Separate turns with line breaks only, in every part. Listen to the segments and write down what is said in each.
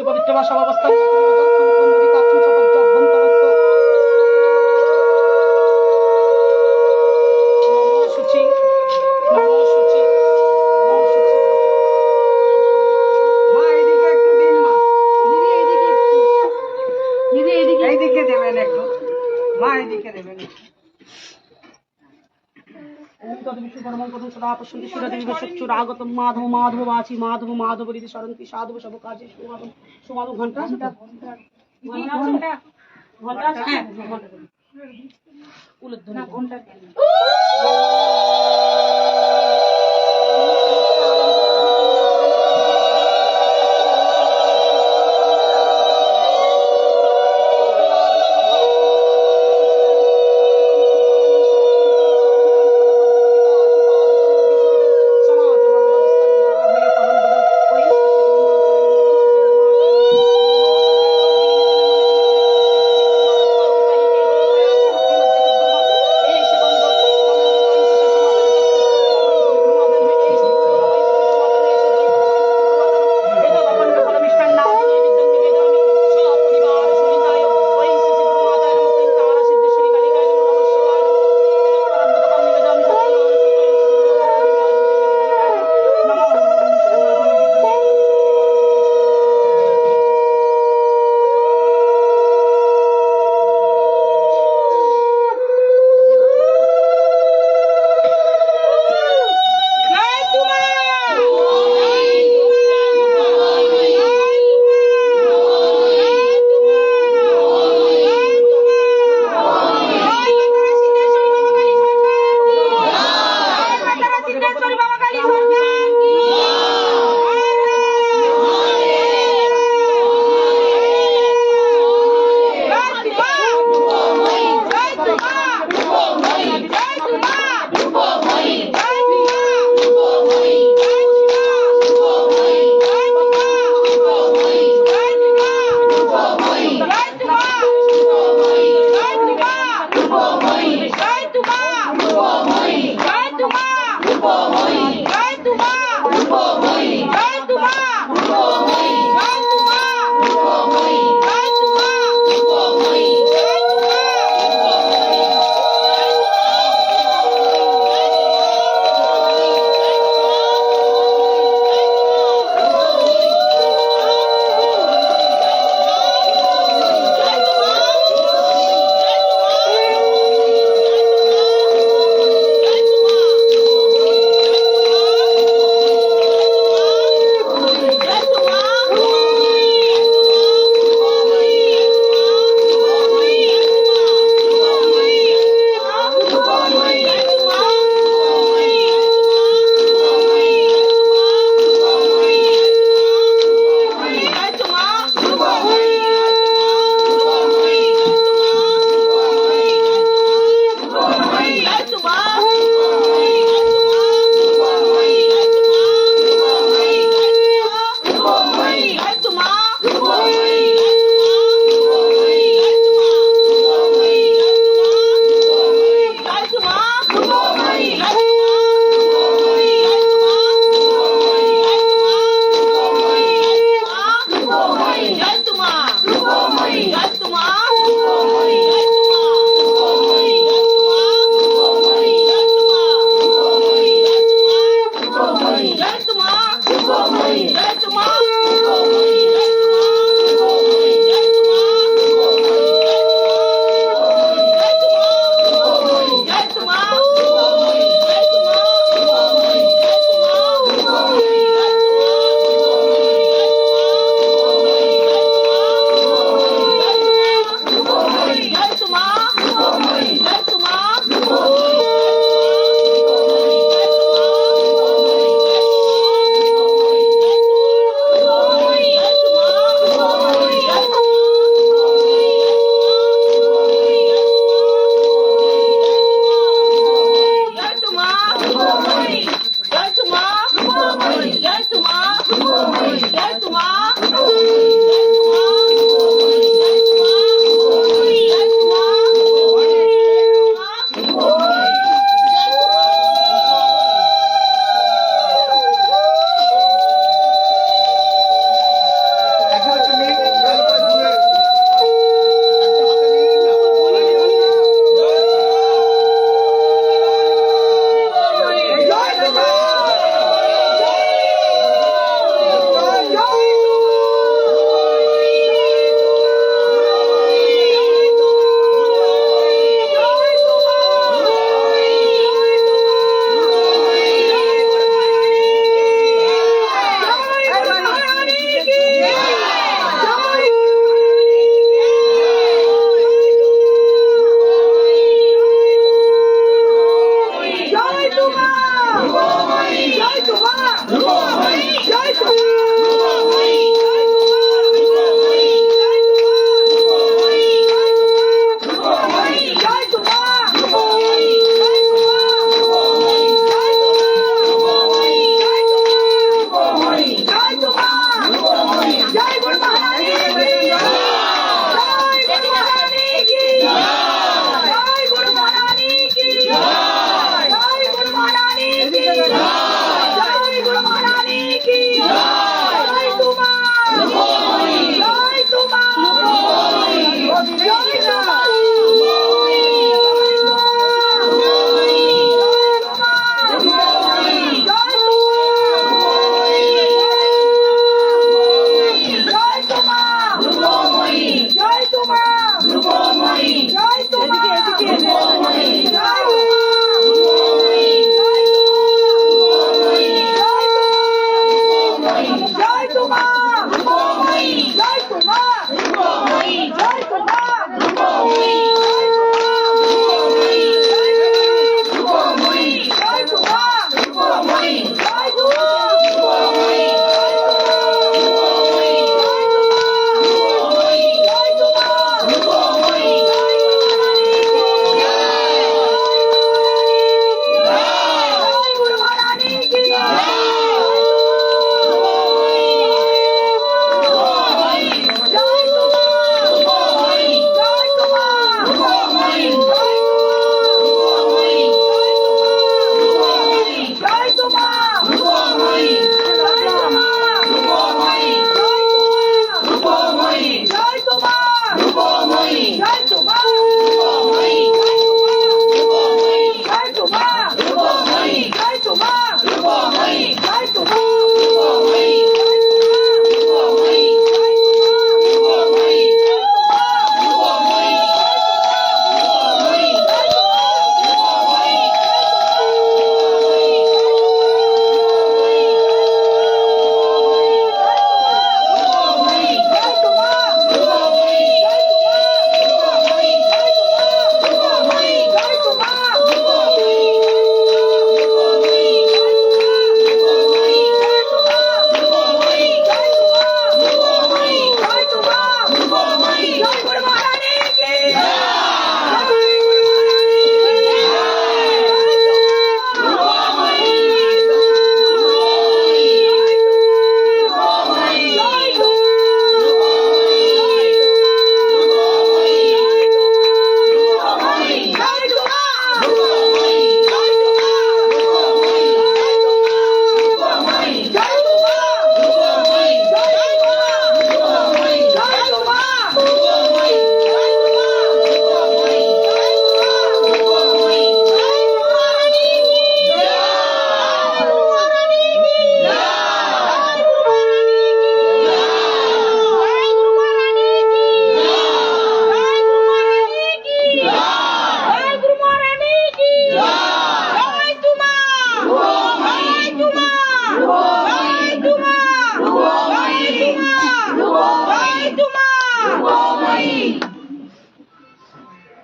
পবিত্র ভাষা অবস্থান অভ্যন্তরস্থ শুচি নমো শুচি
মা এদিকে একটু দিন মা। দিদি এইদিকে দেবেন একটু। মা এদিকে দেবেন একটু।
আগতম মাধব মাধব বাচি মাধব মাধব রীতি সরন্তি সাধব সব কাজে সুমাধব ঘন্টা আছে তো? ঘন্টা আছে? হ্যাঁ, ঘন্টা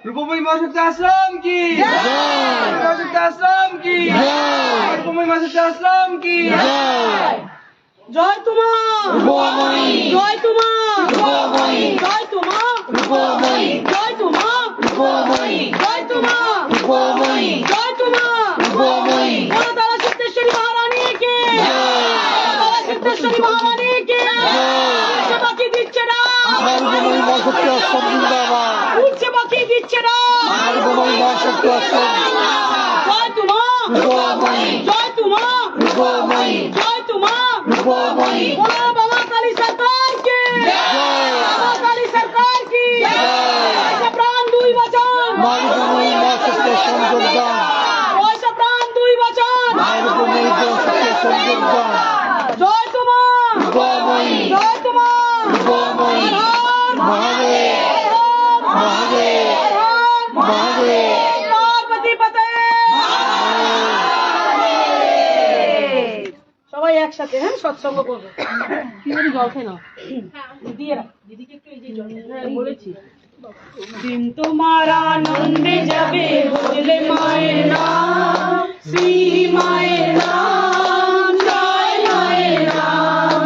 রূপময়ী মাসুদ আশ্রম কি মাসুদ আশ্রম কি রূপময়ী মাসুদ আশ্রম কি
জয় তোমা জয় তোমা জয় তোমা জয় তোমা জয় তোমা জয় তোমা বলো তারা সিদ্ধেশ্বরী মহারানী কে তারা সিদ্ধেশ্বরী মহারানী কে উঠছে বাকি দিচ্ছে না উঠছে বাকি দিচ্ছে না জয় তোমা জয় তোমা জয় তোমা বলো বাবা কালী সরকার কে বাবা কালী সরকার কি পয়সা প্রাণ দুই বছর পয়সা প্রাণ দুই বছর জয় তোমা জয় তোমা পার্বতী পতে সবাই একসাথে হ্যাঁ সৎসঙ্গ করবে কি জানি জল খাই না দিয়ে রাখ দিদিকে একটু এই যে জল বলেছি দিন তোমার আনন্দে যাবে বুঝলে মায়ের নাম শ্রী মায়ের নাম জয় মায়ের নাম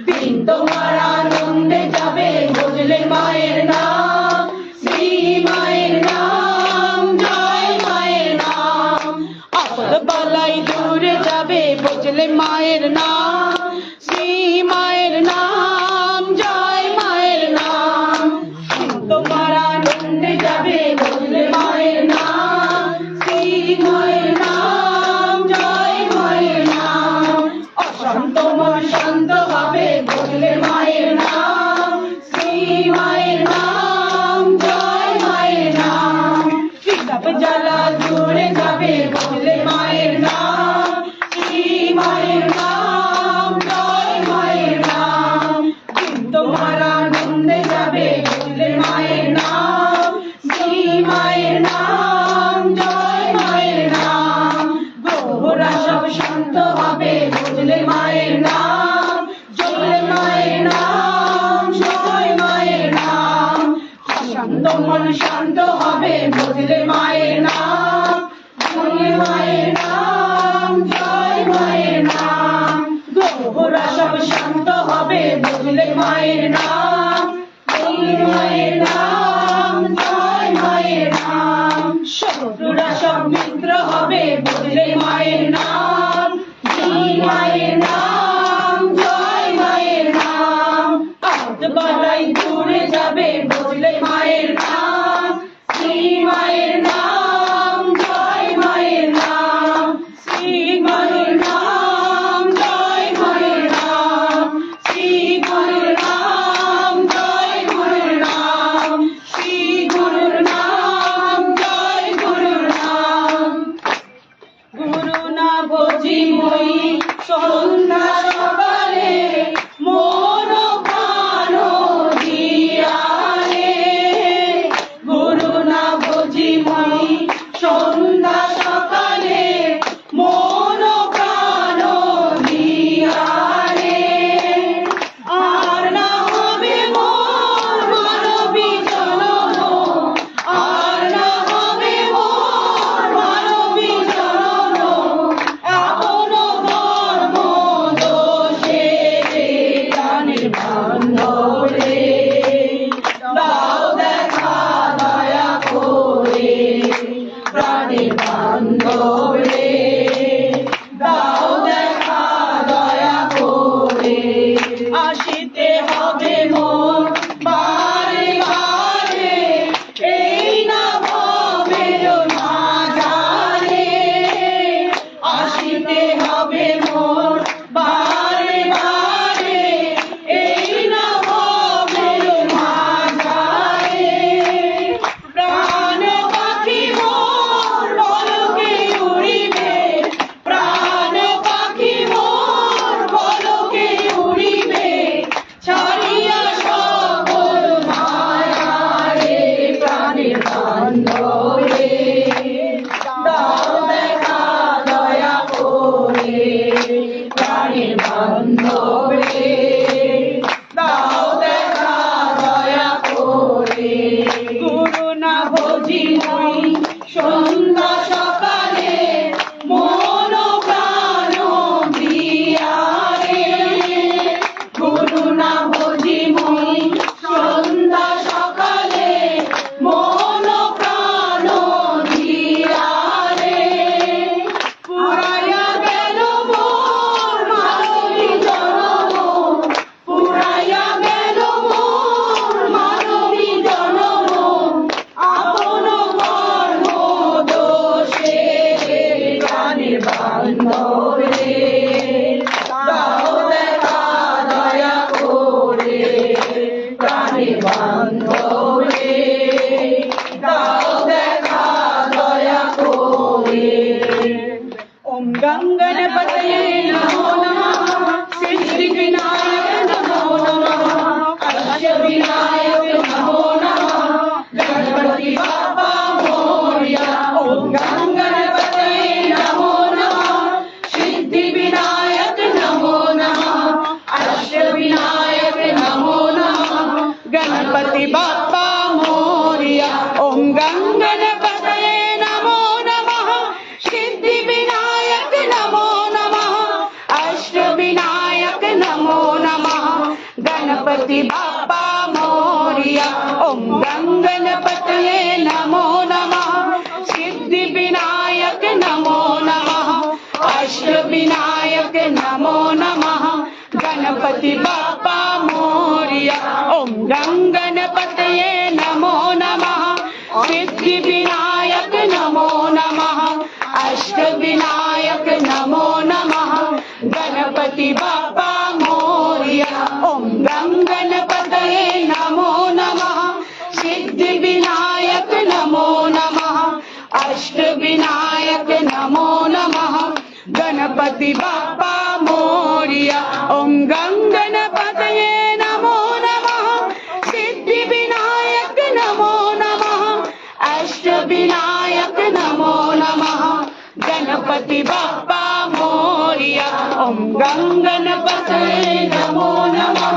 দিন তোমার আনন্দে যাবে বুঝলে মায়ের নাম শ্রী মায়ের নাম জয় মায়ের নাম আপদ বালাই দূরে যাবে বুঝলে মায়ের নাম শ্রী মায়ের নাম জয় মায়ের নাম তোমার আনন্দে যাবে বুঝলে মায়ের নাম শ্রী মায়ের নাম জয় মায়ের নাম অশান্ত মন শান্ত হবে বুঝলে মায়ের নাম শ্রী মায়ের নাম জয় মায়ের নাম সব জ্বালা দূরে যাবে বুঝলে মায়ের নাম শ্রী মায়ের নাম জয় মায়ের নাম তোমার আনন্দে যাবে বুঝলে মায়ের নাম শ্রী মায়ের নাম জয় মায়ের নাম গ্রহরা সব শান্ত হবে বুঝলে মায়ের নাম জয় মায়ের নাম জয় মায়ের নাম শান্ত মন শান্ত হবে বুঝলে মায়ের নাম জয় মায়ের নাম জয় মায়ের নাম গ্রহরা সব শান্ত হবে বুঝলে মায়ের নাম জয় মায়ের নাম জয় মায়ের নাম শত্রুরা সব মিত্র হবে বুঝলে মায়ের নাম জয় মায়ের নাম জয় মায়ের নাম আপদ বালাই দূরে যাবে বুঝলে মায়ের নাম শ্রী মায়ের নাম জয় মায়ের নাম শ্রী মায়ের নাম জয় মায়ের নাম শ্রী গুরুর নাম জয় গুরুর নাম শ্রী গুরুর নাম জয় গুরুর নাম গুরু না ভজি মই সন্ধ্যা সকালে মন প্রাণ দিয়ে বান্ধবে দাও দেখা দয়া করে ওম গঙ্গণপতয়ে নমো নমঃ সিদ্ধি বিনায়ক নমো নমঃ অষ্ট বিনায়ক নমো নমঃ গণপতি বাপ্পা মোরয়া ওম গঙ্গণপতয়ে নমো নমঃ সিদ্ধি বিনায়ক নমো নমঃ অষ্ট বিনায়ক নমো নমঃ গণপতি বাপ্পা মোরয়া ওম গঙ্গণপতয়ে নমো নমঃ সিদ্ধি বিনায়ক নমো নমঃ অষ্ট বিনায়ক নমো নমঃ গণপতি বাপ্পা মোরয়া ওম গঙ্গণপতয়ে নমো নমঃ সিদ্ধি বিনায়ক নমো নমঃ অষ্ট বিনায়ক নমো নমঃ গণপতি বাপ্পা মোরয়া ওম গঙ্গণপতয়ে নমো নমঃ সিদ্ধি বিনায়ক নমো নমঃ অষ্ট বিনায়ক নমো নমঃ গণপতি বাপ্পা মোরয়া ওম গঙ্গণপতয়ে নমো নমঃ সিদ্ধি বিনায়ক নমো নমঃ অষ্ট বিনায়ক নমো নমঃ গণপতি বাপ্পা মোরয়া ওম গঙ্গণপতয়ে নমো নমঃ সিদ্ধি বিনায়ক নমো নমঃ অষ্ট বিনায়ক নমো নমঃ গণপতি বাপ্পা মোরয়া ওম গঙ্গণপতয়ে নমো নমঃ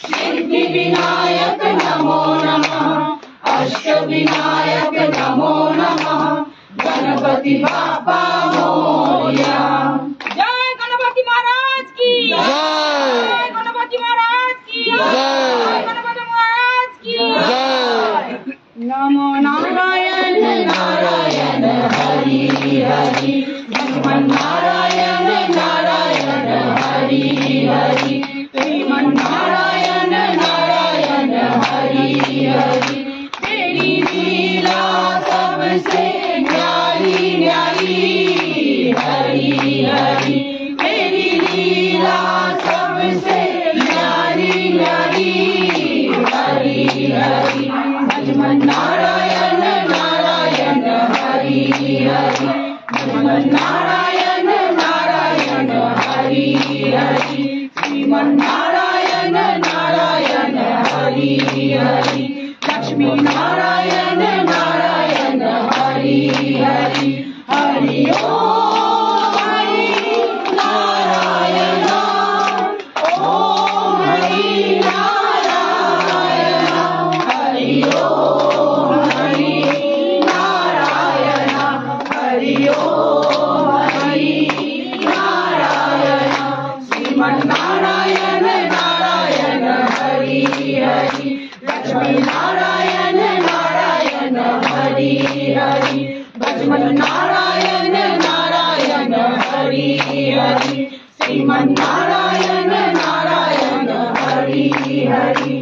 সিদ্ধি বিনায়ক নমো নমঃ অষ্ট বিনায়ক নমো নমঃ গণপতি বাপ্পা মোরয়া জয় গণপতি মহারাজ কি জয় গণপতি মহারাজ কি জয় গণপতি মহারাজ কি জয় নমো নারায়ণ নারায়ণ হরি হরি লক্ষ্মণ নারায়ণ নারায়ণ হরি হরি श्रीमन नारायण नारायण हरि हरि तेरी लीला सबसे न्यारी न्यारी हरि हरि तेरी लीला सबसे न्यारी न्यारी हरि हरि लक्ष्मण नारायण नारायण हरि हरि लक्ष्मण नारायण नारायण हरि हरि श्रीमन नारायण नारायण हरि हरि लक्ष्मी नारायण नारायण हरि हरि हरि ओम हरि नारायण ओम हरि नारायण हरि ओम हरि नारायण हरि ओम हरि नारायण श्रीमन नारायण नारायण हरि हरि लक्ष्मी नारायण नारायण हरि हरि लक्ष्मण नारायण नारायण हरि हरि श्रीमन नारायण नारायण हरि हरि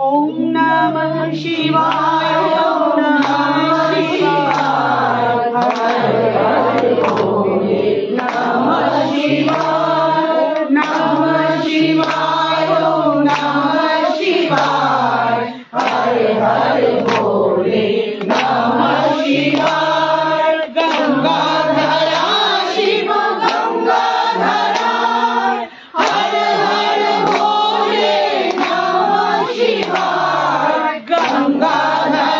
ओम नमः शिवाय ओम नमः शिवाय हर हर भोले नमः शिवाय नमः शिवाय ओम नमः शिवाय हर हर भोले नमः शिवाय गंगाधरा शिव गंगाधरा हर हर भोले नमः शिवाय गंगाधरा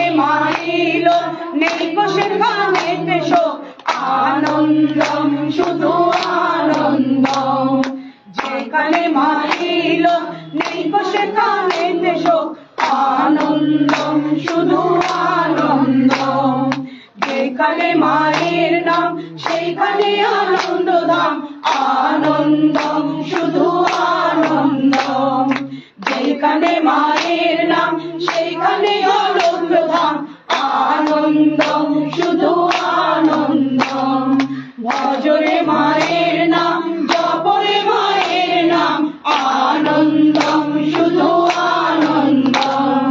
যেখানে মাইল নেই গো সেখানে শোক আনন্দম শুধু আনন্দম যেখানে মাইল নেই গো সেখানে শোক আনন্দম শুধু আনন্দম যেখানে মায়ের নাম সেইখানে আনন্দধাম আনন্দম শুধু আনন্দম যেখানে মায়ের নাম সেইখানে আনন্দধাম আনন্দম শুধু আনন্দম ভজরে মায়ের নাম জপরে মায়ের নাম আনন্দম শুধু আনন্দম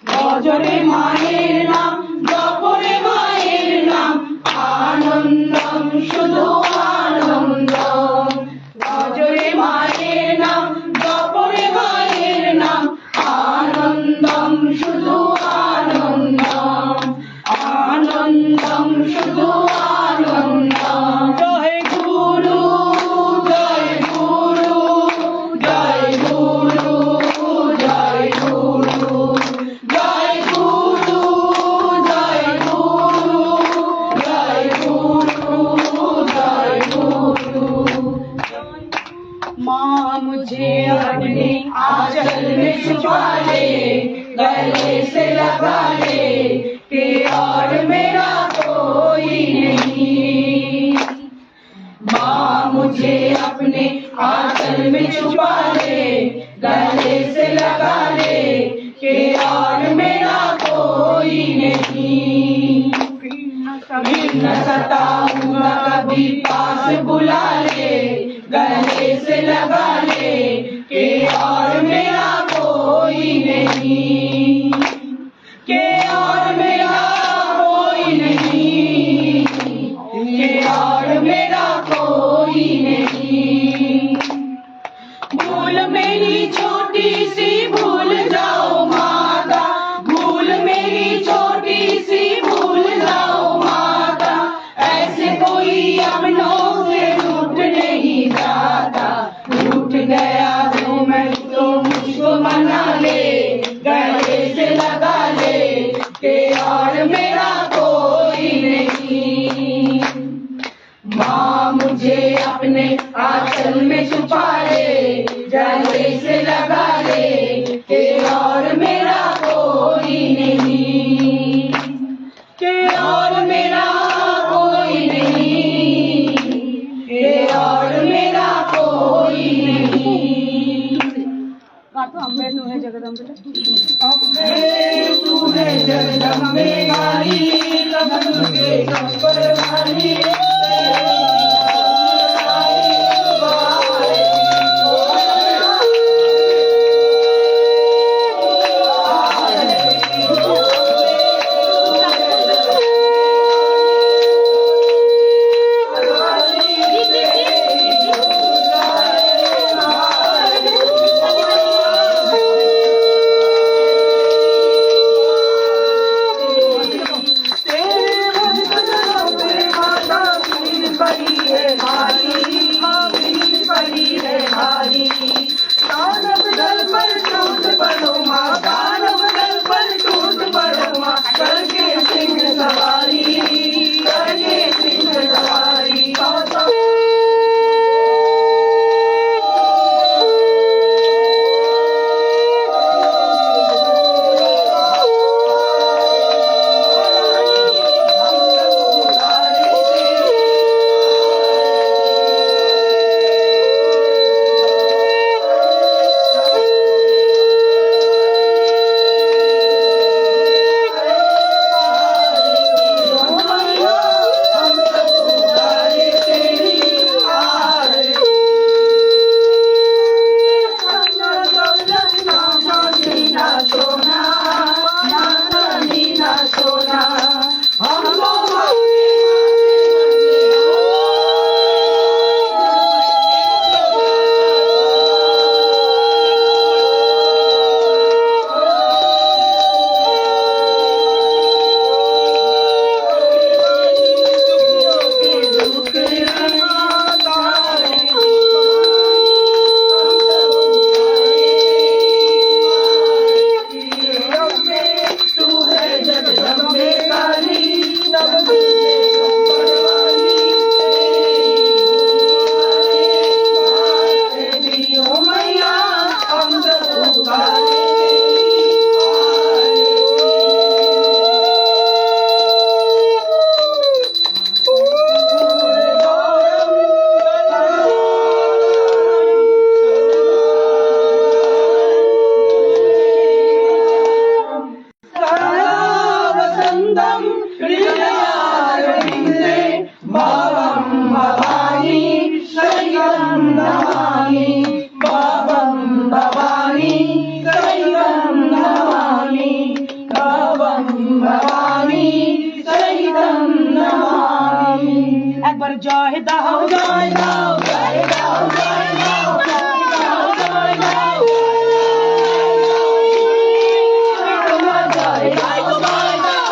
ভজরে মায়ের নাম জপরে মায়ের নাম আনন্দম শুধু আনন্দম ভজরে মায়ের নাম জপরে মায়ের নাম আনন্দম শুধু আনন্দম আনন্দম শুধু আনন্দম জয় গুরু জয় গুরু জয় গুরু জয় গুরু জয় গুরু জয় গুরু জয় গুরু জয় गुरु माँ मुझे अपने आंचल में छुपा ले गले से लगा ले कि और मेरा कोई नहीं माँ मुझे अपने आंचल में छुपा ले गले से लगा ले कि और मेरा कोई नहीं न सताऊंगा कभी पास बुला ले गले से लगा ले कि और मेरा कोई नहीं कि और मेरा कोई नहीं कि और मेरा कोई नहीं भूल मेरी छोटी सी भूल जाओ माता भूल मेरी छोटी सी भूल जाओ माता ऐसे कोई अपनों से रूठ नहीं जाता रूठ गया तो मैं तो मुझको मना ले गले से लगा ले कि और मेरा कोई नहीं माँ मुझे अपने आंचल में छुपा ले गले से लगा ले कि और मेरा कोई नहीं कि और मेरा कोई नहीं कि और मेरा कोई नहीं गातो अम्बे तू है जगदम्बे अम्बे तू है जगदम्बे वाली कमल के कंपर वाली तेरे একবার জয় দাও জয় দাও জয় দাও জয় দাও জয় দাও জয় দাও তোমার জয় দাও জয় দাও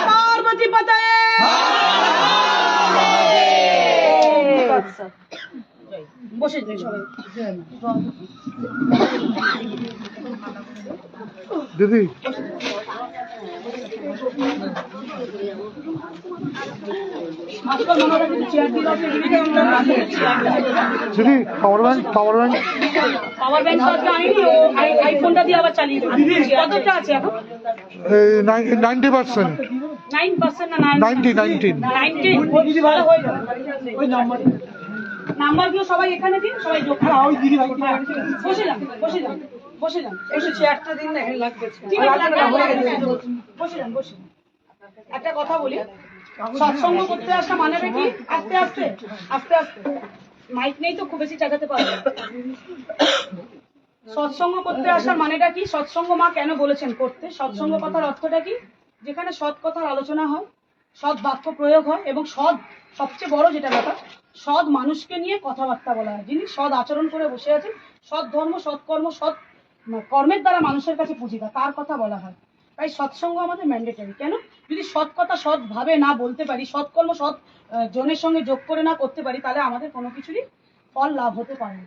पार्वती पताये বসে যাই সবাই
দিদি দিদি পাওয়ার ব্যাংক
পাওয়ার ব্যাংক সরকার আইনি আইফোনটা দিয়ে আবার চালিয়ে দেবো কতটা আছে এখন
90%।
9% না
90
ভালো হয়ে যাবে ওই নাম্বারগুলো সবাই এখানে দিন সবাই যোগ ওই দিদি ভাই বসে যান একটু চেয়ারটা দিন না এখানে লাগবে ঠিক আছে বসে যান একটা কথা বলি সৎসঙ্গ করতে আসা মানেটা কি আস্তে আস্তে মাইক নেই তো খুব বেশি চাগাতে পারবে সৎসঙ্গ করতে আসার মানেটা কি সৎসঙ্গ মা কেন বলেছেন করতে সৎসঙ্গ কথার অর্থটা কি যেখানে সৎ কথার আলোচনা হয় সৎ বাক্য প্রয়োগ হয় এবং সৎ সবচেয়ে বড় যেটা ব্যাপার সৎ মানুষকে নিয়ে কথাবার্তা বলা হয় যিনি সৎ আচরণ করে বসে আছেন সৎ ধর্ম সৎ কর্ম সৎ কর্মের দ্বারা মানুষের কাছে পূজিতা তার কথা বলা হয় তাই সৎসঙ্গ আমাদের ম্যান্ডেটরি কেন যদি সৎ কথা সৎ ভাবে না বলতে পারি সৎ কর্ম সৎ জনের সঙ্গে যোগ করে না করতে পারি তাহলে আমাদের কোনো কিছুরই ফল লাভ হতে পারে না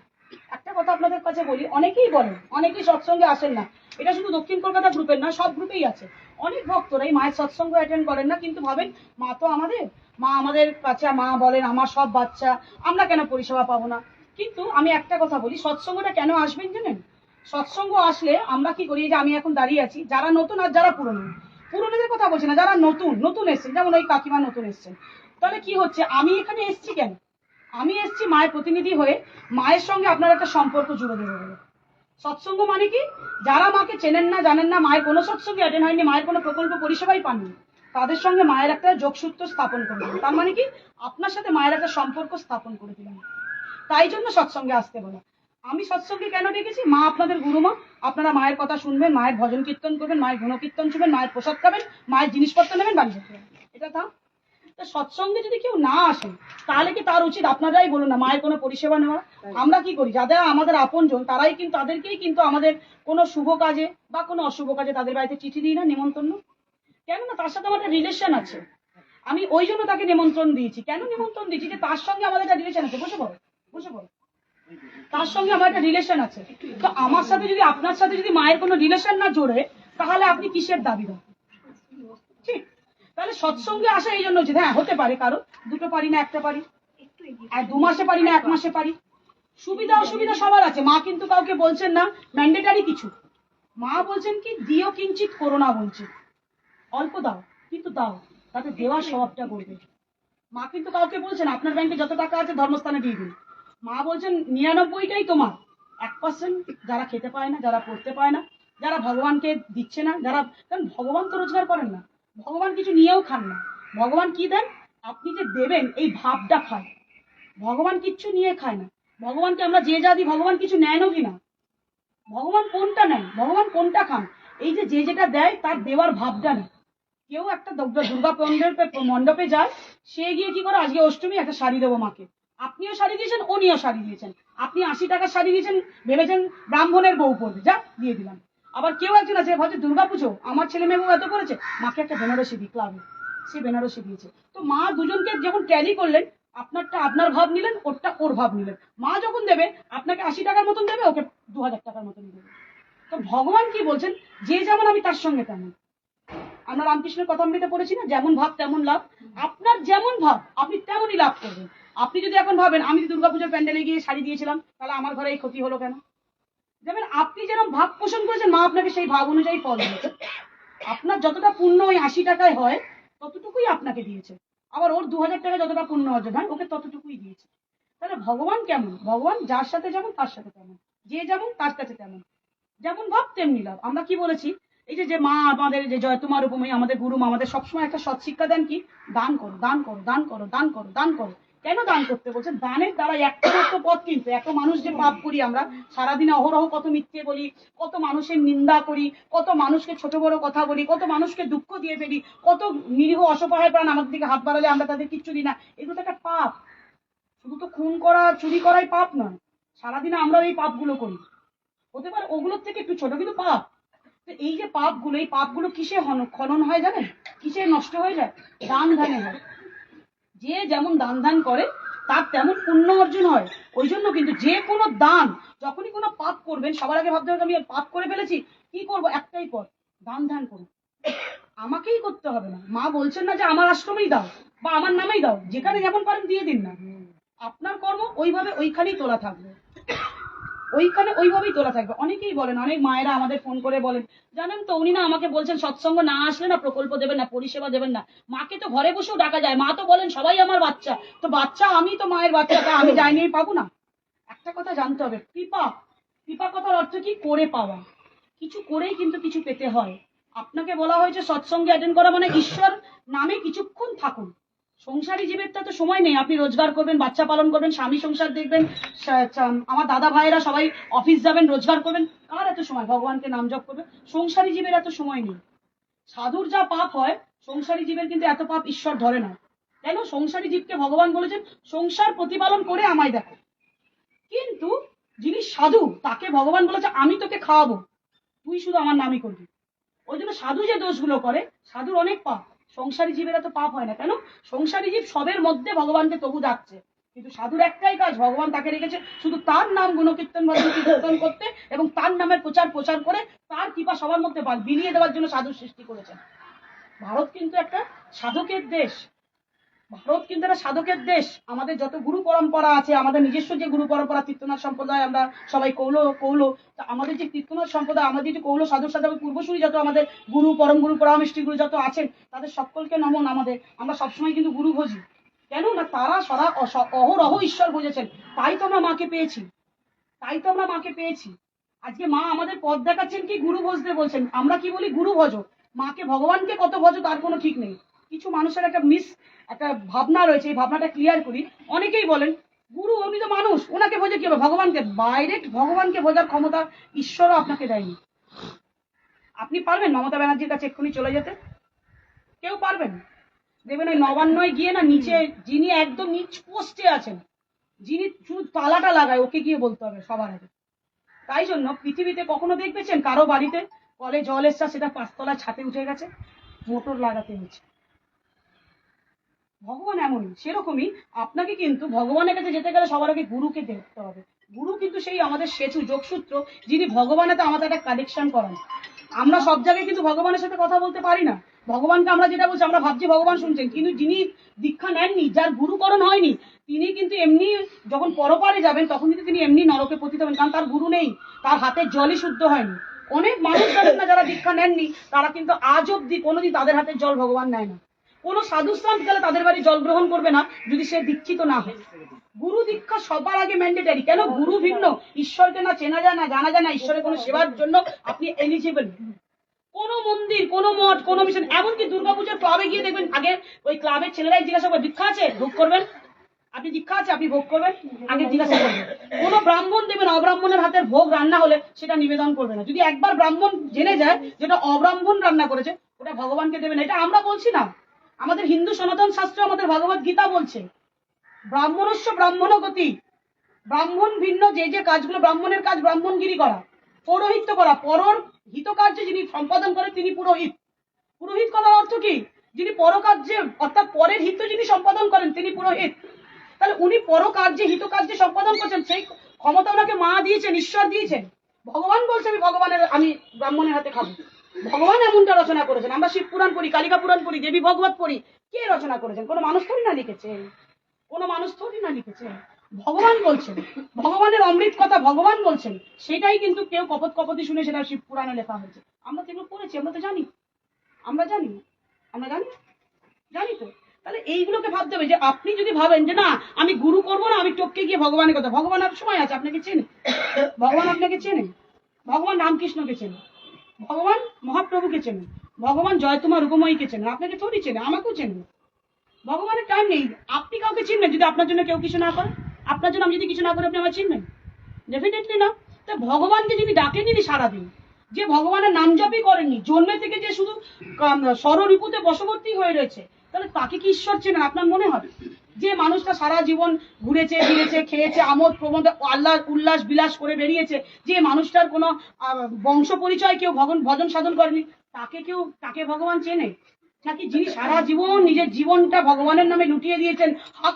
একটা একটা কথা আপনাদের কাছে বলি, অনেকেই বলেন, অনেকেই সৎসঙ্গে আসেন না। এটা শুধু দক্ষিণ কলকাতা গ্রুপের না, সব গ্রুপেই আছে। অনেক ভক্তরাই মায়ের সৎসঙ্গ অ্যাটেন্ড করেন না, কিন্তু ভাবেন মা তো আমাদের, মা আমাদের কাছে, মা বলেন আমার সব বাচ্চা, আমরা কেন পরিষেবা পাবো না। কিন্তু আমি একটা কথা বলি, সৎসঙ্গটা কেন আসবেন জানেন? সৎসঙ্গ আসলে আমরা কি করি, যে আমি এখন দাঁড়িয়ে আছি, যারা নতুন আর যারা পুরনো, পুরনোদের কথা বলছি না, যারা নতুন নতুন এসছেন, যেমন ওই কাকিমা নতুন এসছেন, তাহলে কি হচ্ছে, আমি এখানে এসছি কেন? আমি এসছি মায়ের প্রতিনিধি হয়ে, মায়ের সঙ্গে আপনার একটা সম্পর্ক জুড়ে দেবো বলে। সৎসঙ্গ মানে কি, যারা মাকে চেনেন না, জানেন না, মায়ের কোনো সৎসঙ্গে অ্যাটেন্ড হয়নি, মায়ের কোনো প্রকল্প পরিষেবাই পাননি, তাদের সঙ্গে মায়ের একটা যোগসূত্র স্থাপন করে দিলেন। তার মানে কি, আপনার সাথে মায়ের একটা সম্পর্ক স্থাপন করে দিলেন। তাই জন্য সৎসঙ্গে আসতে বলা। আমি সৎসঙ্গে কেন ডেকেছি, মা আপনাদের গুরুমা, আপনারা মায়ের কথা শুনবেন, মায়ের ভজন কীর্তন করবেন, মায়ের গুণকীর্তন শুনবেন, মায়ের প্রসাদ খাবেন, মায়ের জিনিসপত্র নেবেন, বাড়ি যেতে হবে। এটা তা সৎসঙ্গে যদি কেউ না আসে, তাহলে কি তার উচিত, আপনারাই বলুন না, মায়ের কোনো পরিষেবা নেওয়া? আমরা কি করি, যাদের আমাদের আপনজন, তারাই কিন্তু, তাদেরকেই কিন্তু আমাদের কোনো শুভ কাজে বা কোনো অশুভ কাজে তাদের বাড়িতে চিঠি দিই না, নিমন্ত্রণ। কেন না, তার সাথে আমার একটা রিলেশন আছে, আমি ওই জন্য তাকে নিমন্ত্রণ দিয়েছি। কেন নিমন্ত্রণ দিয়েছি, যে তার সঙ্গে আমাদের একটা রিলেশন আছে। বসে পড়ো, বসে পড়ো। তার সঙ্গে আমার একটা রিলেশন আছে। তো আমার সাথে যদি, আপনার সাথে যদি মায়ের কোনো রিলেশন না জোড়ে, তাহলে আপনি কিসের দাবিদার? ঠিক। তাহলে সৎসঙ্গে আসা এই জন্য উচিত। হ্যাঁ, হতে পারে কারো দুটো পারি না, একটা পারি, আর 2 মাসে পারি না, 1 মাসে পারি। সুবিধা অসুবিধা সবার আছে। মা কিন্তু কাউকে বলছেন না ম্যান্ডেটারি কিছু। মা বলছেন কি, দিও কিঞ্চিত করো না বলছে, অল্প দাও কিন্তু দাও, তাতে দেওয়ার স্বভাবটা করবে। মা কিন্তু কাউকে বলছেন আপনার ব্যাংকে যত টাকা আছে ধর্মস্থানে দিয়ে দিন। মা বলছেন 99টাই তোমার, 1% যারা খেতে পায় না, যারা পড়তে পায় না, যারা ভগবানকে দিচ্ছে না, যারা, কারণ ভগবান তো রোজগার করেন না, ভগবান কিছু নিয়েও খান না। ভগবান কি দেন, আপনি যে দেবেন এই ভাবটা খায়। ভগবান কিচ্ছু নিয়ে খায় না। ভগবানকে আমরা যে যা দিই, ভগবান কিছু নেয়ও কি না। ভগবান কোনটা নেন, ভগবান কোনটা খান, এই যে যে যেটা দেয় তার দেওয়ার ভাবটা নেই। কেউ একটা দুর্গা মণ্ডপে যায়, সে গিয়ে কি করে, আজকে অষ্টমী একটা শাড়ি দেবো মাকে, আপনিও শাড়ি দিয়েছেন, উনিও শাড়ি দিয়েছেন, আপনি 80 টাকার শাড়ি দিয়েছেন, ভেবেছেন ব্রাহ্মণের বউ পড়বে, যা দিয়ে দিলাম। আবার কেউ একজন আছে ভাবছে দুর্গাপুজো, আমার ছেলে মেয়ে বউ এত করেছে, মাকে একটা বেনারসি দিই ক্লাবে, সে বেনারসি দিয়েছে। তো মা দুজনকে যখন ট্যালি করলেন, আপনারটা আপনার ভাব নিলেন, ওরটা ওর ভাব নিলেন। মা যখন দেবে আপনাকে 80 টাকার মতন দেবে, ওকে 2000 টাকার মতন দেবে। তো ভগবান কি বলছেন, যে যেমন আমি তার সঙ্গে তেমন। আমরা রামকৃষ্ণের কথামৃতে পড়েছি না, যেমন ভাব তেমন লাভ। আপনার যেমন ভাব আপনি তেমনই লাভ করবেন। আপনি যদি এখন ভাবেন আমি যদি দুর্গাপূজার প্যান্ডেলে গিয়ে শাড়ি দিয়েছিলাম, তাহলে আমার ঘরে এই ক্ষতি হলো কেন? যেমন আপনি যেরকম ভাব পোষণ করেছেন, মা আপনাকে সেই ভাব অনুযায়ী ফল দিয়েছে। আপনার যতটা পুণ্য ওই 80 টাকায় হয়, ততটুকুই আপনাকে দিয়েছে। আবার ওর 2000 টাকা যতটা পুণ্য অর্জন হয়, ওকে ততটুকুই দিয়েছে। তাহলে ভগবান কেমন, ভগবান যার সাথে যেমন তার সাথে তেমন, যে যেমন তার কাছে তেমন, যেমন ভাব তেমনি লাভ। আমরা কি বলেছি, এই যে যে মা আমাদের, যে জয় তোমার উপময়ী আমাদের গুরু মা আমাদের সবসময় একটা সৎ শিক্ষা দেন কি, দান করো, দান করো, দান করো, দান করো, দান করো। কেন দান করতে বলছেন? দানের দ্বারা একটা মাত্র পথ, কিন্তু এত মানুষ যে পাপ করি আমরা সারাদিনে, অহরহ কত মিথ্যে বলি, কত মানুষের নিন্দা করি, কত মানুষকে ছোট বড় কথা বলি, কত মানুষকে দুঃখ দিয়ে ফেলি, কত নিরীহ অসহায় প্রাণ আমাদের দিকে হাত বাড়ালে আমরা তাদের কিচ্ছু দিই না। এগুলো তো একটা পাপ। শুধু তো খুন করা, চুরি করাই পাপ নয়, সারাদিনে আমরা এই পাপগুলো করি। হতে পারে ওগুলোর থেকে একটু ছোট, কিন্তু পাপ। তো এই যে পাপগুলো, এই পাপগুলো কিসে খনন হয় জানেন, কিসে নষ্ট হয়ে যায়? দান ধ্যানে হয়। যে যেমন দান ধ্যান করে তার তেমন পুণ্য অর্জন হয়। ওই জন্য কিন্তু যে কোনো দান, যখনই কোনো পাপ করবেন, সবার আগে ভাবতে হবে আমি পাপ করে ফেলেছি, কি করব, একটাই পথ, দান ধ্যান করুন। আমাকেই করতে হবে না। মা বলছেন না যে আমার আশ্রমেই দাও বা আমার নামেই দাও, যেখানে যেমন পারেন দিয়ে দিন না। আপনার কর্ম ওইভাবে ওইখানেই তোলা থাকবে, ওইখানে ওইভাবেই তোলা থাকবে। অনেকেই বলেন, অনেক মায়েরা আমাদের ফোন করে বলেন, জানেন তো উনি না আমাকে বলছেন সৎসঙ্গ না আসলে না প্রকল্প দেবেন না, পরিষেবা দেবেন না। মাকে তো ঘরে বসেও ডাকা যায়, মা তো বলেন সবাই আমার বাচ্চা, তো বাচ্চা আমি তো মায়ের বাচ্চা, তা আমি যাইনি পাবো না? একটা কথা জানতে হবে, কৃপা, কৃপা কথার অর্থ কি, করে পাওয়া। কিছু করেই কিন্তু কিছু পেতে হয়। আপনাকে বলা হয়েছে সৎসঙ্গে অ্যাটেন্ড করা মানে ঈশ্বর নামে কিছুক্ষণ থাকুন। সংসারী জীবের তো সময় নেই, আপনি রোজগার করবেন, বাচ্চা পালন করবেন, স্বামী সংসার দেখবেন, আমার দাদা ভাইয়েরা সবাই অফিস যাবেন, রোজগার করবেন, কার এত সময় ভগবানকে নাম জপ করবে? সংসারী জীবের এত সময় নেই। সাধুর যা পাপ হয়, সংসারী জীবের কিন্তু এত পাপ ঈশ্বর ধরে না। কেন? সংসারী জীবকে ভগবান বলেছেন সংসার প্রতিপালন করে আমায় দেখো। কিন্তু যিনি সাধু, তাকে ভগবান বলেছে আমি তোকে খাওয়াবো, তুই শুধু আমার নামই করবি। ওই জন্য সাধু যে দোষগুলো করে, সাধুর অনেক পাপ। সংসারী জীবের এত পাপ হয় না। কেন? সংসারী জীব সবের মধ্যে ভগবানকে তবু ডাকছে, কিন্তু সাধুর একটাই কাজ, ভগবান তাকে রেখেছে শুধু তার নাম গুণকীর্তন ভজন কীর্তন করতে এবং তার নামের প্রচার করে তার কৃপা সবার মধ্যে বিলিয়ে দেওয়ার জন্য সাধুর সৃষ্টি করেছেন। ভারত কিন্তু একটা সাধকের দেশ, ভারত কিন্তু একটা সাধকের দেশ। আমাদের যত গুরু পরম্পরা আছে, আমাদের নিজস্ব যে গুরু পরম্পরা, তীর্থনাথ সম্প্রদায়, আমরা সবাই কৌল, আমাদের যে তীর্থনাথ সম্প্রদায়, আমাদের যে কৌল সাধক সাধক পূর্বসূরি যত আমাদের গুরু পরম গুরু পরামৃষ্টি গুরু যত আছেন, তাদের সকলকে নমন। আমরা সবসময় কিন্তু গুরু ভোজি। কেন না, তারা অহরহ ঈশ্বর বুঝেছেন, তাই তো আমরা মাকে পেয়েছি। আজকে মা আমাদের পথ দেখাচ্ছেন কি গুরু ভজতে বলছেন। আমরা কি বলি, গুরু ভজো। মাকে ভগবানকে কত ভজো তার কোনো ঠিক নেই। কিছু মানুষের একটা ভাবনা রয়েছে, এই ভাবনাটা ক্লিয়ার করি। অনেকেই বলেন গুরু উনি তো মানুষ, ওনাকে ভোজে কি হবে, ভগবানকে। ডাইরেক্ট ভগবানকে ভোজার ক্ষমতা ঈশ্বরও আপনাকে দেয়নি। আপনি পারবেন মমতা ব্যানার্জির কাছে এক্ষুনি চলে যেতে? কেউ পারবেন? দেখবেন ওই নবান্নয় গিয়ে না, নিচে যিনি একদম নিচ পোস্টে আছেন, যিনি শুধু তালাটা লাগায়, ওকে গিয়ে বলতে হবে সবার আগে। তাই জন্য পৃথিবীতে কখনো দেখবেছেন কারো বাড়িতে কলে জল এসছে, সেটা 5 তলায় ছাতে উঠে গেছে, মোটর লাগাতে হচ্ছে? ভগবান এমনই, সেরকমই আপনাকে কিন্তু ভগবানের কাছে যেতে গেলে সবার আগে গুরুকে দেখতে হবে। গুরু কিন্তু সেই আমাদের সেতু, যোগসূত্র, যিনি ভগবানের সাথে আমাদের একটা কানেকশন করান। আমরা সব জায়গায় কিন্তু ভগবানের সাথে কথা বলতে পারি না। ভগবানকে আমরা যেটা বলছি, আমরা ভাবছি ভগবান শুনছেন, কিন্তু যিনি দীক্ষা নেননি, যার গুরুকরণ হয়নি, তিনি কিন্তু এমনি যখন পরপারে যাবেন তখন কিন্তু তিনি এমনি নরকে পতিত হবেন, কারণ তার গুরু নেই, তার হাতের জলই শুদ্ধ হয়নি। অনেক মানুষ জানেন না, যারা দীক্ষা নেননি, তারা কিন্তু আজ অব্দি কোনোদিন তাদের হাতের জল ভগবান নেয় না। কোনো সাধুস্থান গেলে তাদের বাড়ি জল গ্রহণ করবে না যদি সে দীক্ষিত না হয়। গুরু দীক্ষা সবার আগে ম্যান্ডেটারি। কেন? গুরু ভিন্ন, ঈশ্বরকে না চেনা যায় না, জানা যায় না, ঈশ্বরের কোনো সেবার জন্য আপনি এলিজিবল। কোনো মন্দির, কোনো মঠ, কোনো মিশন, এমনকি দুর্গাপূজার ক্লাবে গিয়ে দেখবেন আগে ওই ক্লাবের ছেলেরাই জিজ্ঞাসা করে, দীক্ষা আছে? ভোগ করবেন? আপনি দীক্ষা আছে? আপনি ভোগ করবেন? আগে জিজ্ঞাসা করবেন। কোনো ব্রাহ্মণ দেখবেন অব্রাহ্মণের হাতের ভোগ রান্না হলে সেটা নিবেদন করবে না। যদি একবার ব্রাহ্মণ জেনে যায় যেটা অব্রাহ্মণ রান্না করেছে, ওটা ভগবানকে দেবে না। এটা আমরা বলছি না, আমাদের হিন্দু সনাতন শাস্ত্র, আমাদের ভগবত গীতা বলছে, ব্রাহ্মণস্য ব্রাহ্মণ গতি। ব্রাহ্মণ ভিন্ন, যে কাজগুলো ব্রাহ্মণের কাজ, ব্রাহ্মণগিরি করা, পৌরোহিত্য করা, পরর হিতকার্যে যিনি সম্পাদন করেন তিনি পুরোহিত। পুরোহিত করার অর্থ কি? যিনি পরকার্যে অর্থাৎ পরের হিত যিনি সম্পাদন করেন তিনি পুরোহিত। তাহলে উনি পরকার্যে হিতকার্যে সম্পাদন করছেন, সেই ক্ষমতা ওনাকে মা দিয়েছেন, ঈশ্বর দিয়েছেন। ভগবান বলছে আমি ব্রাহ্মণের হাতে খাবো। ভগবান এমনটা রচনা করেছেন। আমরা শিব পুরাণ পড়ি, কালিকা পুরাণ পড়ি, দেবী ভগবত পড়ি। কে রচনা করেছেন? কোনো মানুষ থোড়ি না লিখেছে। ভগবান বলছেন, ভগবানের অমৃত কথা ভগবান বলছেন, সেটাই কিন্তু কেউ কপতি শুনে সেটা শিব পুরাণে লেখা হয়েছে। আমরা তো এগুলো পড়েছি, আমরা তো জানি। জানি তো। তাহলে এইগুলোকে ভাবতে হবে যে আপনি যদি ভাবেন যে না আমি গুরু করবো না, আমি টপকে গিয়ে ভগবানের কথা, ভগবান আর সময় আছে, আপনাকে চেনে, ভগবান রামকৃষ্ণকে চেনে, ভগবান মহাপ্রভুকে চেনে, ভগবান জয়তুমা রূপময়ীকে চেনে, আপনাকে থোড়ি চেনে, আমাকেও চেনে। ভগবানের টাইম নেই। আপনি কাউকে চিনবেন যদি আপনার জন্য কেউ কিছু না করে? আপনার জন্য আমি যদি কিছু না করি, আপনি আমার চিনবেন? ডেফিনেটলি না। তো ভগবানকে যিনি ডাকেননি সারাদিন, যে ভগবানের নাম জপই করেননি, জন্মে থেকে যে শুধু স্বরূপতে বশবর্তী হয়ে রয়েছে, তাহলে তাকে কি ঈশ্বর চেনেন আপনার মনে হয়? যে মানুষটা সারা জীবন ঘুরেছে ফিরেছে, খেয়েছে, আমোদ প্রমোদ আল্লাহ উল্লাস বিলাস করে বেরিয়েছে, যে মানুষটার কোনো বংশ পরিচয় কেউ ভজন সাধন করেনি, তাকে ভগবান চেনে? নাকি যিনি সারা জীবন নিজের জীবনটা ভগবানের নামে লুটিয়ে দিয়েছেন, হা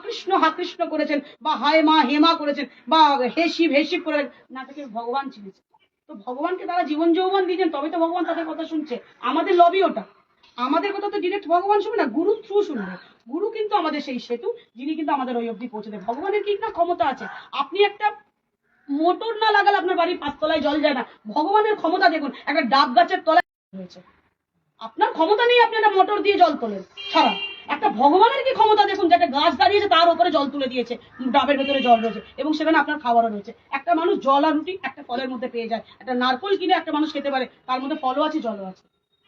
কৃষ্ণ করেছেন, বা হায় মা হেমা করেছেন, বা হে শিব করেছেন, না তাকে ভগবান চিনেছে? তো ভগবানকে তারা জীবন যৌবন দিয়েছেন, তবে তো ভগবান তাদের কথা শুনছে। আমাদের লবি ওটা, আমাদের কথা তো ডিরেক্ট ভগবান শুনবে না, গুরু থ্রু শুনবে। গুরু কিন্তু আমাদের সেই সেতু, যিনি কিন্তু আমাদের ওই অব্দি পৌঁছে দেয়। ভগবানের কি না ক্ষমতা আছে, আপনি একটা মোটর না লাগালে আপনার বাড়ির 5 তলায় জল যায় না। ভগবানের ক্ষমতা দেখুন, একটা ডাব গাছের তলায় রয়েছে। আপনার ক্ষমতা নেই, আপনি একটা মোটর দিয়ে জল তোলেন ছাড়া। একটা ভগবানের কি ক্ষমতা দেখুন, যে একটা গাছ দাঁড়িয়েছে তার উপরে জল তুলে দিয়েছে, ডাবের ভেতরে জল রয়েছে এবং সেখানে আপনার খাবারও রয়েছে। একটা মানুষ জল আর রুটি একটা ফলের মধ্যে পেয়ে যায়, একটা নারকোল কিনে একটা মানুষ খেতে পারে, তার মধ্যে ফলও আছে জলও আছে।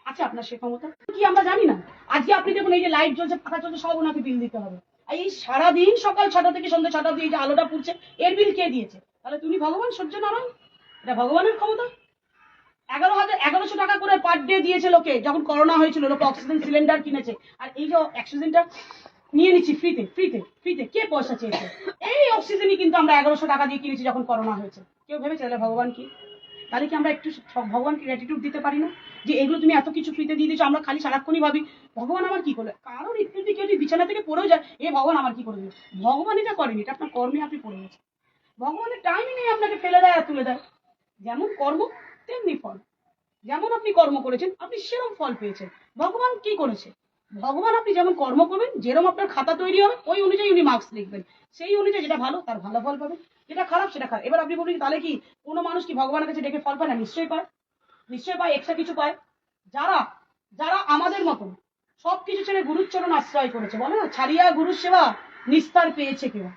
আচ্ছা, আপনার সে ক্ষমতা কি আমরা জানি না? আজকে আপনি দেখুন, এই যে লাইট জ্বলছে, পাখা চলছে, সব ওনাকে বিল দিতে হবে। আর এই সারাদিন সকাল 6টা থেকে সন্ধ্যা 6টা দিয়ে যে আলোটা পুড়ছে, এর বিল কে দিয়েছে? তাহলে তুমি ভগবান সহ্য নারায়ণ, এটা ভগবানের ক্ষমতা। 11,000 টাকা করে পার ডে দিয়েছে লোকে, যখন করোনা হয়েছিল লোকে অক্সিজেন সিলিন্ডার কিনেছে। আর এই যে অক্সিজেনটা নিয়ে নিচ্ছি ফ্রিতে, কে পয়সা চেয়েছে? এই অক্সিজেনই কিন্তু আমরা 1100 টাকা দিয়ে কিনেছি যখন করোনা হয়েছে। কেউ ভেবেছে তাহলে ভগবান কি? তাহলে কি আমরা একটু ভগবানকে গ্র্যাটিটিউড দিতে পারি না? যে এগুলো তুমি এত কিছু ফ্রিতে দিয়ে দিচ্ছ, আমরা খালি সারাক্ষণই ভাবি ভগবান আমার কি করলো। কারোর একটু যদি কেউ যদি বিছানা থেকে পড়েও যায়, এ ভগবান আমার কি করে দিল। ভগবান এটা করেনি, এটা আপনার কর্মে আপনি পড়ে গেছেন। ভগবানের টাইমই নেই আপনাকে ফেলে দেয় আর তুলে দেয়। যেমন কর্ম তেমনি ফল। যেমন আপনি কর্ম করেছেন আপনি সেরকম ফল পেয়েছেন। ভগবান কি করেছে? ভগবান আপনি যেমন কর্ম করবেন, যেরকম আপনার খাতা তৈরি হবে ওই অনুযায়ী উনি মার্কস লিখবেন। সেই অনুযায়ী যেটা ভালো তার ভালো ফল পাবেন, যেটা খারাপ সেটা খারাপ। এবার আপনি বলবেন তাহলে কি কোনো মানুষ কি ভগবানের কাছে ডেকে ফল পায় না? নিশ্চয়ই পায়, নিশ্চয়ই পায়, এক্সট্রা কিছু পায়। যারা যারা আমাদের মতন সবকিছু ছেড়ে গুরুচরণ আশ্রয় করেছে, বলে না ছাড়িয়া গুরু সেবা নিস্তার পেয়েছে কেউ।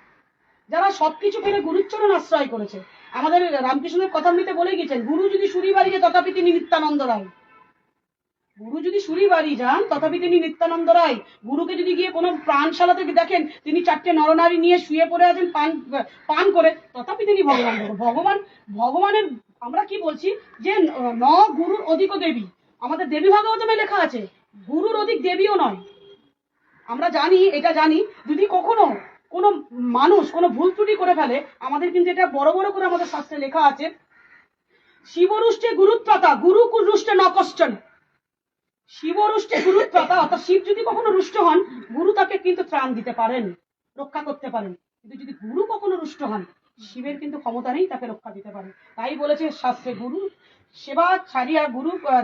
যারা সবকিছু ফেলে গুরুচরণ আশ্রয় করেছে, আমাদের রামকৃষ্ণের কথামৃতে বলে গেছেন, গুরু যদি সুরি বাড়ি যে তথাপি তিনি নিত্যানন্দ রায়। গুরু যদি সুরি বাড়ি যান তথাপি তিনি নিত্যানন্দ রায়। গুরুকে যদি গিয়ে কোনো প্রাণশালাতে দেখেন তিনি 4টে নরনারী নিয়ে শুয়ে পড়ে আছেন পান পান করে, তথাপি তিনি ভগবান। ভগবান ভগবানের আমরা কি বলছি যে ন গুরুর অধিক দেবী। আমাদের দেবী ভাগবতমে লেখা আছে গুরুর অধিক দেবীও নয়। আমরা জানি, এটা জানি, যদি কখনো কোনো মানুষ কোনো ভুল ত্রুটি করে ফেলে, আমাদের কিন্তু এটা বড় বড় করে আমাদের শাস্ত্রে লেখা আছে, শিবরুষ্টে গুরুত্রতা গুরু রুষ্টে ন কষ্টন। শিবরুষ্টে গুরুত্রতা, অর্থাৎ শিব যদি কখনো রুষ্ট হন, গুরু তাকে কিন্তু ত্রাণ দিতে পারেন, রক্ষা করতে পারেন। কিন্তু যদি গুরু কখনো রুষ্ট হন, শিবের কিন্তু ক্ষমতা নেই তাকে রক্ষা দিতে পারে। তাই বলেছে শাস্ত্রে, গুরু সেবা ছাড়িয়া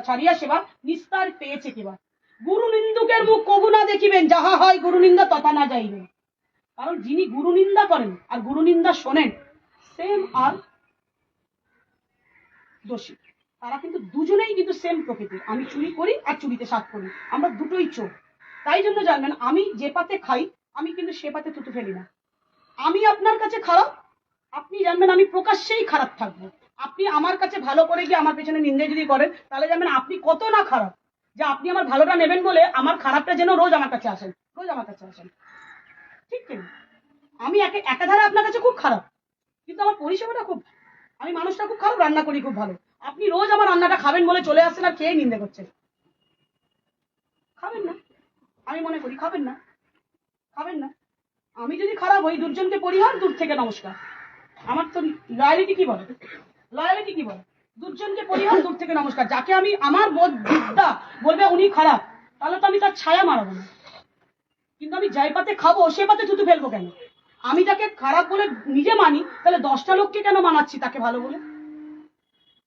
ছাড়িয়া সেবা নিস্তার পেয়েছে কেবা। গুরু নিন্দুকের মুখ কবু না দেখিবেন, যাহা হয় গুরু নিন্দা তথা না যাইবেন। কারণ যিনি গুরু নিন্দা করেন আর গুরু নিন্দা শোনেন, সেম আর দোষী, তারা কিন্তু দুজনেই কিন্তু সেম প্রকৃতির। আমি চুরি করি আর চুরিতে সাথ করি, আমরা দুটোই চোর। তাই জন্য জানবেন, আমি যে পাতে খাই আমি কিন্তু সে পাতে থুতু ফেলি না। আমি আপনার কাছে খারাপ, আপনি জানবেন আমি প্রকাশ্যেই খারাপ থাকবো। আপনি আমার কাছে ভালো করে গিয়ে আমার পেছনে নিন্দে যদি করেন, তাহলে জানবেন আপনি কত না খারাপ, যে আপনি আমার ভালোটা নেবেন বলে আমার খারাপটা যেন রোজ আমার কাছে আসেন, রোজ আমার কাছে আসেন। ঠিক কি? আমি একাধারে আপনার কাছে খুব খারাপ, কিন্তু আমার পরিষেবাটা খুব, আমি মানুষটা খুব খারাপ, রান্না করি খুব ভালো। আপনি রোজ আমার রান্নাটা খাবেন বলে চলে আসছেন আর খেয়ে নিন্দে করছেন। খাবেন না, আমি মনে করি খাবেন না, খাবেন না। আমি যদি খারাপ হই, দুর্জনকে পরিহার দূর থেকে নমস্কার। আমার তো লয়ালিটি কি বলে, লয়ালিটি কি বলে, দুর্জনকে পরিহার দূর থেকে নমস্কার। যাকে আমি আমার বিদ্যা বলবে উনি খারাপ, তাহলে তো আমি তার ছায়া মারাবো না। কিন্তু আমি যাই পাতে খাবো সে পাতে থুতু ফেলবো কেন? আমি তাকে খারাপ বলে নিজে মানি, তাহলে 10টা লোককে কেন মানাচ্ছি তাকে ভালো বলে?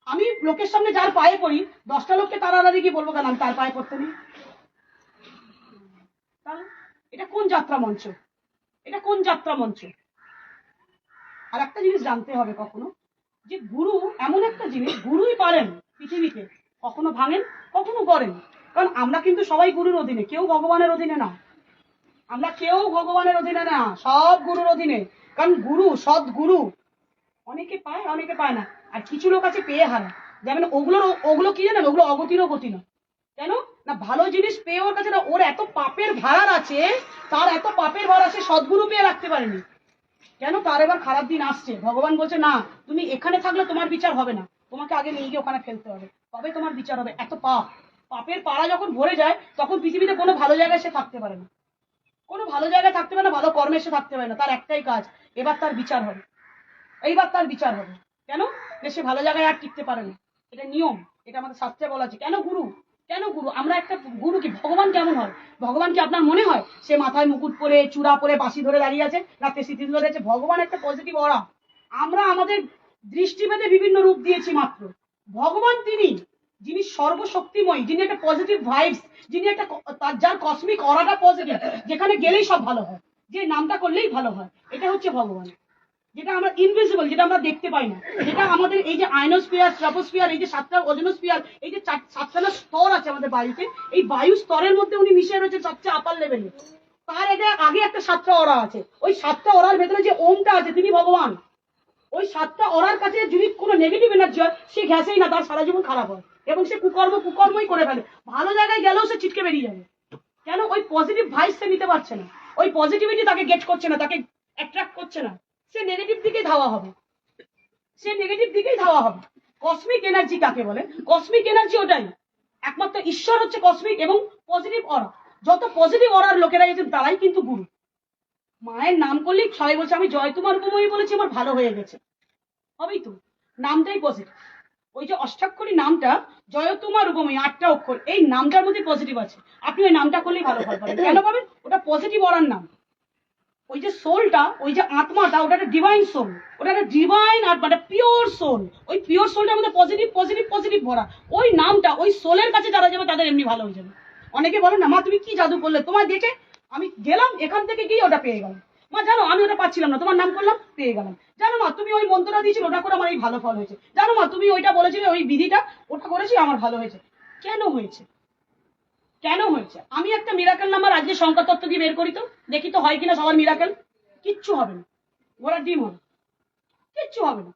আমি লোকের সামনে যার পায়ে পড়ি, 10টা লোককে তার আড়ালে গিয়ে বলবো কেন আমি তার পায়ে পড়তে নেই? তাহলে এটা কোন যাত্রা মঞ্চ? এটা কোন যাত্রা মঞ্চ? আর একটা জিনিস জানতে হবে কখনো, যে গুরু এমন একটা জিনিস, গুরুই পারেন পৃথিবীকে কখনো ভাঙেন কখনো গড়েন। কারণ আমরা কিন্তু সবাই গুরুর অধীনে, কেউ ভগবানের অধীনে না। আমরা কেউ ভগবানের অধীনে না, সব গুরুর অধীনে। কারণ গুরু, সৎ গুরু অনেকে পায় অনেকে পায় না। আর কিছু লোক আছে পেয়ে হারা, যেমন ওগুলো কি জানেন, ওগুলো অগতিরও গতি না। কেন না, ভালো জিনিস পেয়ে ওর কাছে না, ওর এত পাপের ভার আছে, তার এত পাপের ভার আছে, সদ্গুরু পেয়ে রাখতে পারেনি। কেন? তার এবার খারাপ দিন আসছে, ভগবান বলছে না, তুমি এখানে থাকলে তোমার বিচার হবে না, তোমাকে আগে নিয়ে গিয়ে ওখানে ফেলতে হবে, তবে তোমার বিচার হবে। এত পাপ, পাপের পাড়া যখন ভরে যায়, তখন পৃথিবীতে কোনো ভালো জায়গায় সে থাকতে পারে না, কোনো ভালো জায়গায় থাকতে পারে না, ভালো কর্মে সে থাকতে পারে না। তার একটাই কাজ, এবার তার বিচার হবে, এইবার তার বিচার হবে। কেন? যে সে ভালো জায়গায় আর টিকতে পারে না। এটা নিয়ম, এটা আমাদের শাস্ত্রে বলা আছে। কেন গুরু? কেন গুরু? আমরা একটা গুরু কি, ভগবান কেমন হয়? ভগবান কি আপনার মনে হয় সে মাথায় মুকুট পরে চূড়া পরে বাঁশি ধরে দাঁড়িয়ে আছে, রাতে স্মৃতি ধরে আছে? ভগবান একটা পজিটিভ অরা। আমরা আমাদের দৃষ্টিভেদে বিভিন্ন রূপ দিয়েছি মাত্র। ভগবান তিনি যিনি সর্বশক্তিময়, যিনি একটা পজিটিভ ভাইবস, যিনি একটা যার কসমিক অরাটা পজিটিভ, যেখানে গেলেই সব ভালো হয়, যে নামটা করলেই ভালো হয়, এটা হচ্ছে ভগবান। যেটা আমরা ইনভিজিবল, যেটা আমরা দেখতে পাই না, যেটা আমাদের এই যে আয়নোস্ফিয়ার, ট্রাপোস্ফিয়ার, এই যে 7টা ওজোনোস্ফিয়ার, এই যে 7খানা স্তর আছে আমাদের বায়ুতে, এই বায়ু স্তরের মধ্যে উনি মিশে রয়েছে সবচেয়ে আপার লেভেলে। তার আগে একটা 7টা অরা আছে, ওই 7টা অরার ভেতরে যে ওমটা আছে তিনি ভগবান। ওই 7টা অরার কাছে যদি কোনো নেগেটিভ এনার্জি হয়, সে ঘেঁষেই না, তার সারা জীবন খারাপ হয় এবং সে কুকর্মই করে ফেলে। ভালো জায়গায় গেলেও সে ছিটকে বেরিয়ে যাবে। কেন? ওই পজিটিভ ভাইস সে নিতে পারছে না, ওই পজিটিভিটি তাকে গেট করছে না, তাকে অ্যাট্রাক্ট করছে না, সে নেগেটিভ দিকেই ধাওয়া হবে, সে নেগেটিভ দিকেই ধাওয়া হবে। কসমিক এনার্জি কাকে বলে? কসমিক এনার্জি ওটাই, একমাত্র ঈশ্বর হচ্ছে কসমিক এবং পজিটিভ অরা। যত পজিটিভ অরার লোকেরা গেছেন তারাই কিন্তু গুরু। মায়ের নাম করলেই সবাই বলছে আমি জয় তোমার উপময়ী বলেছি, আমার ভালো হয়ে গেছে, হবেই তো, নামটাই পজিটিভ। ওই যে অষ্টাক্ষরী নামটা জয়তুমা রূপময়ী 8টা অক্ষর, এই নামটার মধ্যে পজিটিভ আছে। আপনি ওই নামটা করলেই ভালো ফল পাবেন। কেন পাবেন? ওটা পজিটিভ অরার নাম। ওই যে সোলটা, ওই যে আত্মাটা, ওটা একটা ডিভাইন সোল, ওটা একটা ডিভাইন আত্মা, একটা পিওর সোল। ওই পিওর সোলটার মধ্যে পজিটিভ পজিটিভ পজিটিভ ভরা। ওই নামটা ওই সোলের কাছে যারা যাবে তাদের এমনি ভালো হয়ে যাবে। অনেকে বলেন না, মা তুমি কি জাদু করলে, তোমার দেখে আমি গেলাম, এখান থেকে গিয়ে ওটা পেয়ে গেলাম। মা জানো আমি ওটা পাচ্ছিলাম না, তোমার নাম করলাম পেয়ে গেলাম। জানো মা তুমি ওই মন্ত্রটা দিয়েছিল, ওটা করে আমার এই ভালো ফল হয়েছে। জানো মা তুমি ওইটা বলেছিলে, ওই বিধিটা ওটা করেছি, আমার ভালো হয়েছে। কেন হয়েছে? কেন হয়েছে? আমি একটা মিরাকেল নাম্বার আজকে সংখ্যা তত্ত্ব দিয়ে বের করি তো, দেখি তো হয় কিনা সবার মিরাকেল। কিচ্ছু হবে না, ঘোড়ার ডিম হবে, কিচ্ছু হবে না।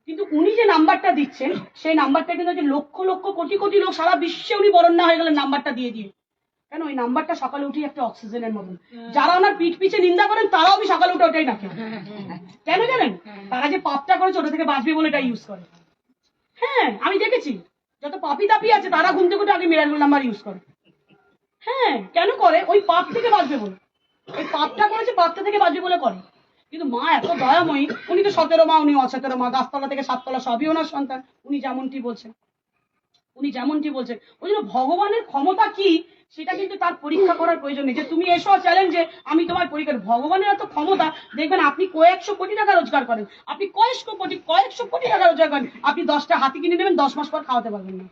কিন্তু উনি যে নাম্বারটা দিচ্ছেন, সেই নাম্বারটা কিন্তু যে লক্ষ লক্ষ কোটি কোটি লোক সারা বিশ্বে উনি বরণ্য হয়ে গেলেন নাম্বারটা দিয়ে দিয়ে। কেন? ওই নাম্বারটা সকালে উঠে একটা অক্সিজেনের মতন। যারা ওনার পিঠ পিছে নিন্দা করেন তারাও আমি সকালে উঠে ওটাই নাকি। কেন জানেন? তারা যে পাপটা করেছে ওটা থেকে বাঁচবে বলে এটা ইউজ করে। হ্যাঁ আমি দেখেছি, যত পাপি তাপি আছে তারা ঘুম থেকে উঠে আগে মিরাকেল নাম্বার ইউজ করে। হ্যাঁ কেন করে? ওই পাপ থেকে বাঁচবে বলে। ওই পাপটা করেছে, পাপটা থেকে বাঁচবে বলে করে। কিন্তু মা এত দয়াময়ী, উনি তো 17 মা, উনি অ17 মা, 10 তলা থেকে 7 তলা সবই ওনার সন্তান। উনি যেমনটি বলছেন, ওই জন্য ভগবানের ক্ষমতা কি সেটা কিন্তু তার পরীক্ষা করার প্রয়োজন নেই যে তুমি এসো চ্যালেঞ্জে আমি তোমার পরীক্ষা। ভগবানের এত ক্ষমতা, দেখবেন আপনি কয়েকশো কোটি টাকা রোজগার করেন, আপনি কয়েকশো কোটি টাকা রোজগার করেন, আপনি 10টা হাতি কিনে নেবেন, 10 মাস পর খাওয়াতে পারবেন না।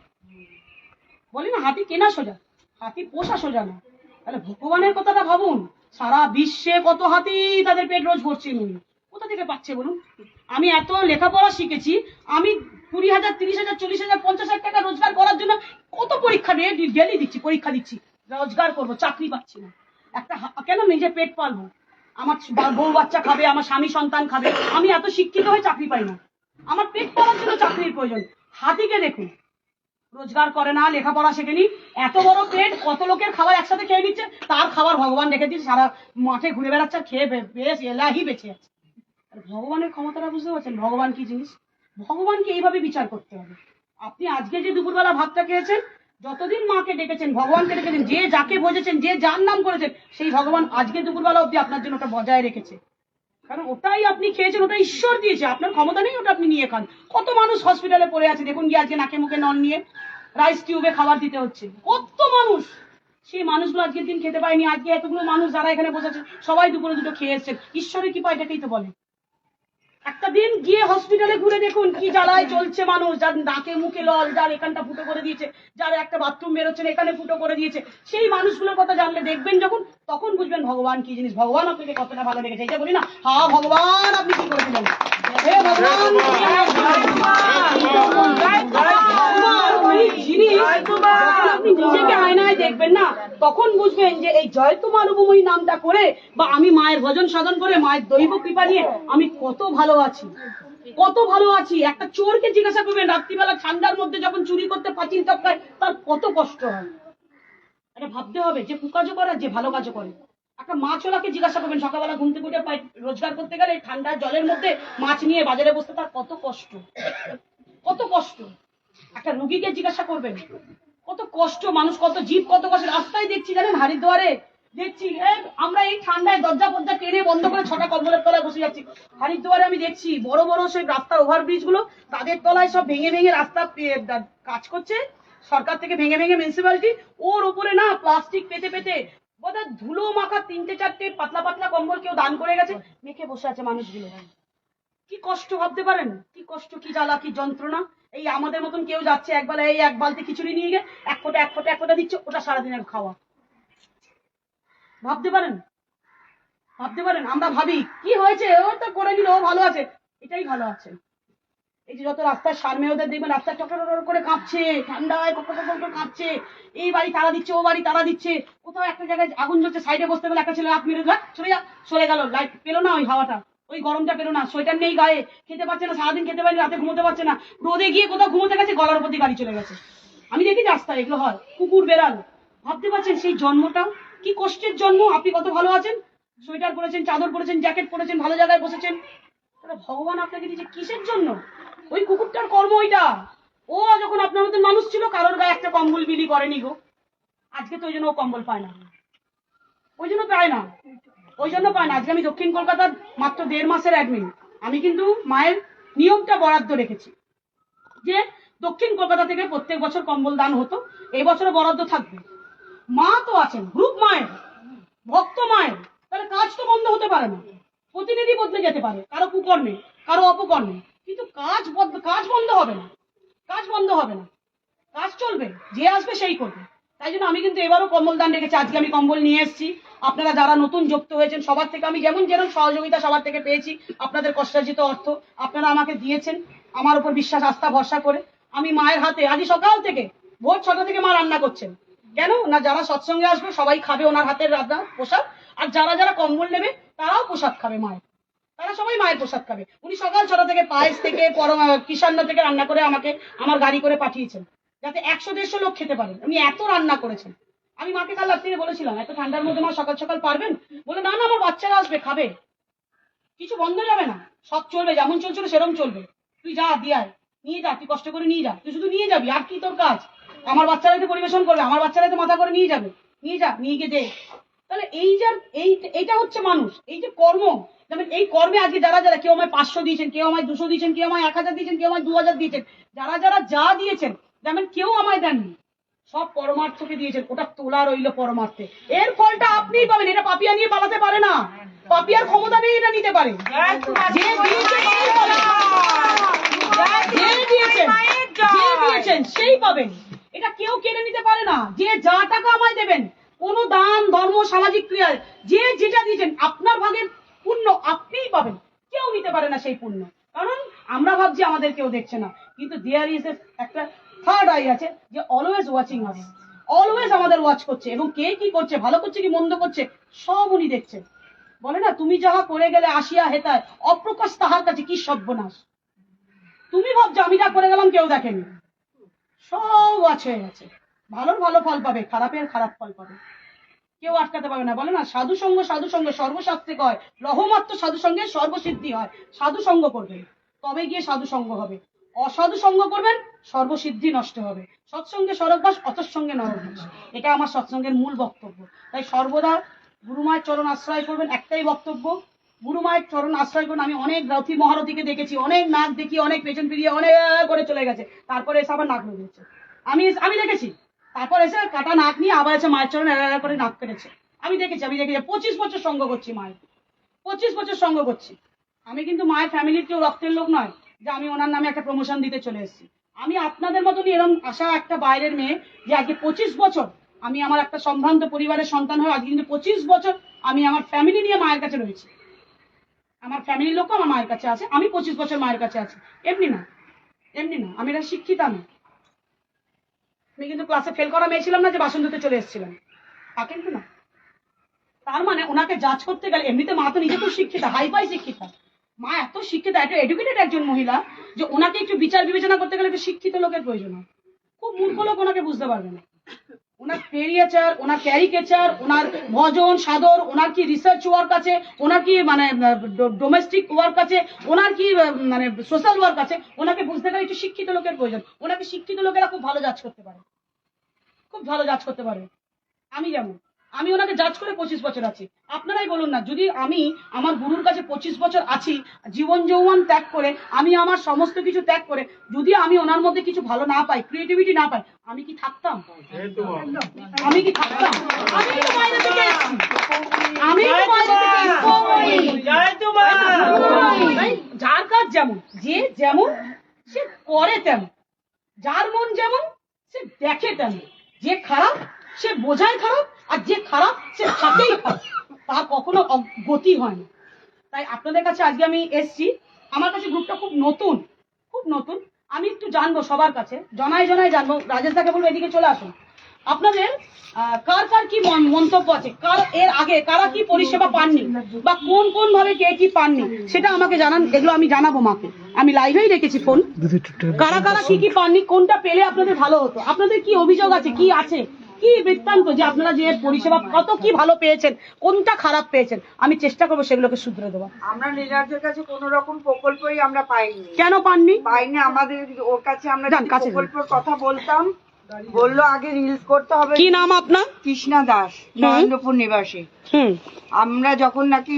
বলি না হাতি কেনা সোজা, হাতি পোষা সোজা না। তাহলে ভগবানের কথাটা ভাবুন, সারা বিশ্বে কত হাতি তাদের পেট রোজ ভরছে, উনি কোথা থেকে পাচ্ছে বলুন? আমি এত লেখাপড়া শিখেছি, আমি 20,000 30,000 40,000 50,000 টাকা রোজগার করার জন্য কত পরীক্ষা দিয়ে ডেলি দিচ্ছি, পরীক্ষা দিচ্ছি, রোজগার করবো, চাকরি পাচ্ছি না। একটা কেন নিজে পেট পালবো, আমার বউ বাচ্চা খাবে, আমার স্বামী সন্তান খাবে, আমি এত শিক্ষিত হয়ে চাকরি পাই না, আমার পেট পালার জন্য চাকরির প্রয়োজন। হাতিকে দেখুন, রোজগার করে না, লেখাপড়া শেখেনি, এত বড় পেট, কত লোকের খাবার একসাথে খেয়ে নিচ্ছে, তার খাবার ভগবান রেখে দিচ্ছে, সারা মাঠে ঘুরে বেড়াচ্ছে, খেয়ে বেশ এলাহি বেঁচে আছে। ভগবানের ক্ষমতাটা বুঝতে পারছেন? ভগবান কি জিনিস, ভগবানকে এইভাবে বিচার করতে হবে। আপনি আজকে যে দুপুরবেলা ভাতটা খেয়েছেন, যতদিন মাকে ডেকেছেন, ভগবানকে ডেকেছেন, যে যাকে বোঝেছেন, যে যার নাম করেছেন, সেই ভগবান আজকে দুপুরবেলা অব্দি আপনার জন্য ওটা বজায় রেখেছে। কারণ ওটাই আপনি খেয়েছেন, ওটা ঈশ্বর দিয়েছে, আপনার ক্ষমতা নেই ওটা আপনি নিয়ে খান। কত মানুষ হসপিটালে পড়ে আছে দেখুন গিয়ে, আজকে নাকে মুখে নল নিয়ে রাইস টিউবে খাবার দিতে হচ্ছে, কত মানুষ। সেই মানুষগুলো আজকের দিন খেতে পায়নি, আজকে এতগুলো মানুষ যারা এখানে বসেছে সবাই দুপুরে দুটো খেয়ে এসছেন, ঈশ্বরের কৃপা, এটাকেই তো বলে। একটা দিন গিয়ে হসপিটালে ঘুরে দেখুন কি জ্বালায় চলছে মানুষ, যার নাকে মুখে লল, যার এখানটা ফুটো করে দিয়েছে, যার একটা বাথরুম বেরোচ্ছে এখানে ফুটো করে দিয়েছে, সেই মানুষগুলোর কথা জানলে দেখবেন যখন, তখন বুঝবেন ভগবান কি জিনিস, ভগবান আপনাকে কতটা ভালো লেগেছে। এটা বলি না, হা ভগবান আপনি কি করে দিলেন, হে ভগবান আপনি নিজেকে আয়নায় দেখবেন না, তখন বুঝবেন যে এই জয়তুমা রূপময়ী নামটা করে বা আমি মায়ের ভজন সাধন করে মায়ের দৈব কৃপা নিয়ে আমি কত ভালো আছি, কত ভালো আছি। একটা চোরকে জিজ্ঞাসা করবেন রাত্রিবেলা ঠান্ডার মধ্যে যখন চুরি করতে পাঁচিল টপকায় তার কত কষ্ট হয়, এটা ভাবতে হবে। যে কুকাজও করে যে ভালো কাজও করে। একটা মাছওয়ালাকে জিজ্ঞাসা করবেন সকালবেলা ঘুম থেকে উঠে রোজগার করতে গেলে ঠান্ডা জলের মধ্যে মাছ নিয়ে বাজারে বসতে, তার কত কষ্ট, কত কষ্ট। একটা রুগীকে জিজ্ঞাসা করবেন কত কষ্ট, মানুষ কত জীব কত কষ্ট। রাস্তায় দেখছি জানেন, হরিদ্বারে দেখছি আমরা এই ঠান্ডায় দরজা ফরজা টেনে বন্ধ করে 6টা কম্বলের তলায় বসে যাচ্ছি। হরিদ্বারে আমি দেখছি বড় বড় সেই রাস্তার ওভারব্রিজ গুলো, তাদের তলায় সব ভেঙে ভেঙে রাস্তা কাজ করছে সরকার থেকে, ভেঙে ভেঙে মিউনিসিপ্যালিটি, ওর উপরে না প্লাস্টিক পেতে পেতে বোধহয় ধুলো মাখা 3টে 4টে পাতলা পাতলা কম্বল কেউ দান করে গেছে, মেখে বসে আছে মানুষগুলো। কি কষ্ট ভাবতে পারেন, কি কষ্ট, কি জ্বালা, কি যন্ত্রণা। এই আমাদের মতন কেউ যাচ্ছে একবেলা এই এক বালতি খিচুড়ি নিয়ে গিয়ে এক ফোঁটা দিচ্ছে, ওটা সারাদিনের খাওয়া। ভাবতে পারেন, ভাবতে পারেন। আমরা ভাবি কি হয়েছে, ও তো করে নিল, ও ভালো আছে, এটাই ভালো আছে। এই যে যত রাস্তার সারমেয়দের দেখবেন রাস্তায় টকটক করে কাঁপছে, ঠান্ডায় কাঁপছে, এই বাড়ি তারা দিচ্ছে, ও বাড়ি তারা দিচ্ছে, কোথাও একটা জায়গায় আগুন জ্বলছে, সাইডে বসতে গেলে একটা ছেলে হাত মেরে চলে যা, চলে গেল, লাইট পেলো না, ওই হাওয়াটা, ওই গরমটা পেলো না, সোয়েটার নেই গায়ে, খেতে পারছে না, সারাদিন খেতে পারেনি, রাতে ঘুমোতে পারছে না, রোদে গিয়ে কোথাও ঘুমোতে গেছে, গলার উপর দিয়ে গাড়ি চলে গেছে। আমি দেখি রাস্তায় এগুলো হয়, কুকুর বেড়াল। ভাবতে পারছেন সেই জন্মটা কি কষ্টের জন্ম। আপনি কত ভালো আছেন, সোয়েটার পরেছেন, চাদর পরেছেন, জ্যাকেট পরেছেন, ভালো জায়গায় বসেছেন, তাহলে ভগবান আপনাকে দিয়েছে কিসের জন্য? ওই কুকুরটার কর্ম ওইটা। ও যখন আপনার মতন মানুষ ছিল কারোর গায়ে একটা কম্বল বিলি করেনি গো, আজকে তো ওই জন্য ও কম্বল পায় না, ওই জন্য পায় না, ওই জন্য পায় না। আজকে আমি দক্ষিণ কলকাতার মাত্র 1.5 মাসের অ্যাডমিন, আমি কিন্তু মায়ের নিয়মটা বরাদ্দ রেখেছি। যে দক্ষিণ কলকাতা থেকে প্রত্যেক বছর কম্বল দান হতো, এই বছরে বরাদ্দ থাকবে। মা তো আছেন, গ্রুপ মায়ের, ভক্ত মায়ের, তাহলে কাজ তো বন্ধ হতে পারে না। প্রতিনিধি বদলে যেতে পারে কারো কুকর্মে, কারো অপকর্মে, কিন্তু কাজ বন্ধ হবে না। কাজ বন্ধ হবে না, কাজ চলবে, যে আসবে সেই করবে। তাই জন্য আমি কিন্তু এবারও কম্বল দান রেখেছি। আজকে আমি কম্বল নিয়ে এসেছি। আপনারা যারা নতুন যুক্ত হয়েছেন সবার থেকে আমি যেমন সহযোগিতা সবার থেকে পেয়েছি, আপনাদের কষ্টার্জিত অর্থ আপনারা আমাকে দিয়েছেন আমার উপর বিশ্বাস আস্থা ভরসা করে। আমি মায়ের হাতে আজ সকাল থেকে ভোর 6টা থেকে মা রান্না করছেন। কেন না, যারা সৎসঙ্গে আসবে সবাই খাবে ওনার হাতের রান্না প্রসাদ, আর যারা যারা কম্বল নেবে তারাও প্রসাদ খাবে মায়ের, তারা সবাই মায়ের প্রসাদ খাবে। উনি সকাল 6টা থেকে পায়েস থেকে কিষান্ন থেকে রান্না করে আমাকে আমার গাড়ি করে পাঠিয়েছেন, যাতে 100-150 লোক খেতে পারেন। উনি এত রান্না করেছেন। আমি মাকে কাল রাত্রিরে বলেছিলাম, এত ঠান্ডার মধ্যে মা সকাল সকাল পারবেন? বলে না না, আমার বাচ্চারা আসবে, খাবে, কিছু বন্ধ যাবে না, সব চলবে, যেমন চলছিল সেরকম চলবে। তুই যা দিয়ে নিয়ে যা, তুই কষ্ট করে নিয়ে যা, তুই শুধু নিয়ে যাবি, আর কি তোর কাজ? আমার বাচ্চারাই তো পরিবেশন করবে, আমার বাচ্চারাই তো মাথা করে নিয়ে যাবে, নিয়ে যা, নিয়ে গিয়ে দে। তাহলে এইটা হচ্ছে মানুষ, এই যে কর্ম, যেমন এই কর্মে আজকে যারা যারা, কেউ আমায় 500 দিয়েছেন, কেউ আমায় 200 দিয়েছেন, কেউ আমায় 1000 দিয়েছেন, কেউ আমায় 2000 দিয়েছেন, যারা যারা যা দিয়েছেন, যেমন কেউ আমায় দেননি, সব পরমার্থকে দিয়েছেন। ওটা তোলা রইল পরমার্থে, এর ফলটা আপনিই পাবেন। এটা পাপিয়া নিয়ে পালাতে পারে না, পাপিয়ার ক্ষমতা নেই এটা নিতে পারে। যে দিয়েছেন সেই পাবেন, এটা কেউ কেড়ে নিতে পারে না। যে যা টাকা আমায় দেবেন, কোন দান ধর্ম সামাজিক ক্রিয়ায় যে যেটা দিয়েছেন, আপনার ভাগের পুণ্য আপনিই পাবেন, কেউ নিতে পারে না সেই পুণ্য। কারণ আমরা ভাবছি আমাদের কেউ দেখছে না, কিন্তু দেয়ার ইজ একটা থার্ড আই আছে, যে অলওয়েজ ওয়াচিং আস, অলওয়েজ আমাদের ওয়াচ করছে, এবং কে কি করছে, ভালো করছে কি মন্দ করছে, সব উনি দেখছেন। বলে না, তুমি যাহা করে গেলে আসিয়া হেতায়, অপ্রকাশ তাহার কাছে কি সর্বনাশ। তুমি ভাবছো আমি যা করে গেলাম কেউ দেখেনি, সব ওয়াচ হয়ে গেছে। ভালোর ভালো ফল পাবে, খারাপের খারাপ ফল পাবে, কেউ আটকাতে পারবে না। বলে না, সাধু সঙ্গে সর্বশাস্ত্রে কয়, লহমাত্র সাধু সঙ্গে সর্বসিদ্ধি হয়। সাধু সঙ্গ করবেন তবে গিয়ে সাধু সঙ্গ হবে, অসাধু সঙ্গ করবেন সর্বসিদ্ধি নষ্ট হবে। সৎসঙ্গে স্বরূপবাস, অতঃসঙ্গে নরকবাস, এটা আমার সৎসঙ্গের মূল বক্তব্য। তাই সর্বদা গুরুমায়ের চরণ আশ্রয় করবেন, একটাই বক্তব্য, গুরুমায়ের চরণ আশ্রয় করুন। আমি অনেক রথী মহারথীকে দেখেছি, অনেক নাক দেখি, অনেক পেছন ফিরিয়ে অনেক করে চলে গেছে, তারপরে এসে আবার নাক বেরিয়েছে। আমি দেখেছি, তারপর এসে কাটা নাক নিয়ে আবার এসে মায়ের চরণ করে নাক কেটেছে। আমি দেখেছি 25 বছর সঙ্গ করছি মায়ের, 25 বছর সঙ্গ করছি। আমি কিন্তু মায়ের ফ্যামিলির কেউ রক্তের লোক নয় যে আমি ওনার নামে একটা প্রমোশন দিতে চলে এসেছি। আমি আপনাদের মতনই এরকম আশা একটা বাইরের মেয়ে, যে আজকে 25 বছর আমি আমার একটা সম্ভ্রান্ত পরিবারের সন্তান হয়ে আজকে কিন্তু 25 বছর আমি আমার ফ্যামিলি নিয়ে মায়ের কাছে রয়েছি। আমার ফ্যামিলির লোকও আমার মায়ের কাছে আছে, আমি 25 বছর মায়ের কাছে আছি। এমনি না, আমি এটা শিক্ষিতা না। আমি কিন্তু ক্লাসে ফেল করা মেয়ে ছিলাম না যে বাসন ধুতে চলে এসেছিলাম, তা কিন্তু না। তার মানে ওনাকে জাজ করতে গেলে, এমনিতে মা তো নিজে খুব শিক্ষিতা, হাইফাই শিক্ষিতা, মা এত শিক্ষিতা, এত এডুকেটেড একজন মহিলা, যে ওনাকে একটু বিচার বিবেচনা করতে গেলে একটু শিক্ষিত লোকের প্রয়োজন হয়। খুব মূর্খ লোক ওনাকে বুঝতে পারবে না। ওনার ক্যারিয়াচার, ওনার ক্যারিকেচার, ওনার ভজন সাদর, ওনার কি রিসার্চ ওয়ার্ক আছে, ওনার কি মানে ডোমেস্টিক ওয়ার্ক আছে, ওনার কি মানে সোশ্যাল ওয়ার্ক আছে, ওনাকে বুঝতে গেলে একটু শিক্ষিত লোকের প্রয়োজন। ওনাকে শিক্ষিত লোকেরা খুব ভালো জাজ করতে পারে, খুব ভালো জাজ করতে পারে। আমি ওনাকে জাজ করে 25 বছর আছি। আপনারাই বলুন না, যদি আমি আমার গুরুর কাছে 25 বছর আছি, জীবন যৌবন ত্যাগ করে, আমি আমার সমস্ত কিছু ত্যাগ করে, যদি আমি ওনার মধ্যে কিছু ভালো না পাই, ক্রিয়েটিভিটি না পাই, আমি কি থাকতাম? আমি কি থাকতাম? আমি তো বাইরে থেকে এসেছি, আমি তো বাইরে থেকে এসেছি। যার কাজ যেমন, যে যেমন সে করে তেমন, যার মন যেমন সে দেখে তেমন, যে খারাপ সে বোঝায় খারাপ, আর যে খারাপ সে থাকেই খারাপ, তার কখনো গতি হয় না। তাই আপনাদের কাছে আজকে আমি এসছি। আমার কাছে গ্রুপটা খুব নতুন, খুব নতুন। আমি একটু জানবো সবার কাছে, জনায় জানবো। রাজেশ দাকে বলবো এদিকে চলে আসুন। আপনাদের কার কার কি মন্তব্য আছে, কার এর আগে কারা কি পরিষেবা পাননি, বা কোন ভাবে কে কি পাননি, সেটা আমাকে জানান। এগুলো আমি জানাবো মাকে, আমি লাইভেই রেখেছি ফোন। কারা কারা কি পাননি, কোনটা পেলে আপনাদের ভালো হতো, আপনাদের কি অভিযোগ আছে, কি আছে, কি বৃত্তান্ত, যে আপনারা যে পরিষেবা কত কি ভালো পেয়েছেন, কোনটা খারাপ পেয়েছেন, আমি চেষ্টা করবো সেগুলোকে শুধরে দেবো।
আমরা নীলাদ্রির কাছে কোন রকম প্রকল্পই আমরা পাইনি।
কেন পাননি?
আমাদের ওর কাছে আমরা প্রকল্পের কথা বলতাম, বললো আগে রিলস করতে হবে।
কি নাম আপনার?
কৃষ্ণা দাস, নরেন্দ্রপুর নিবাসী। আমরা যখন নাকি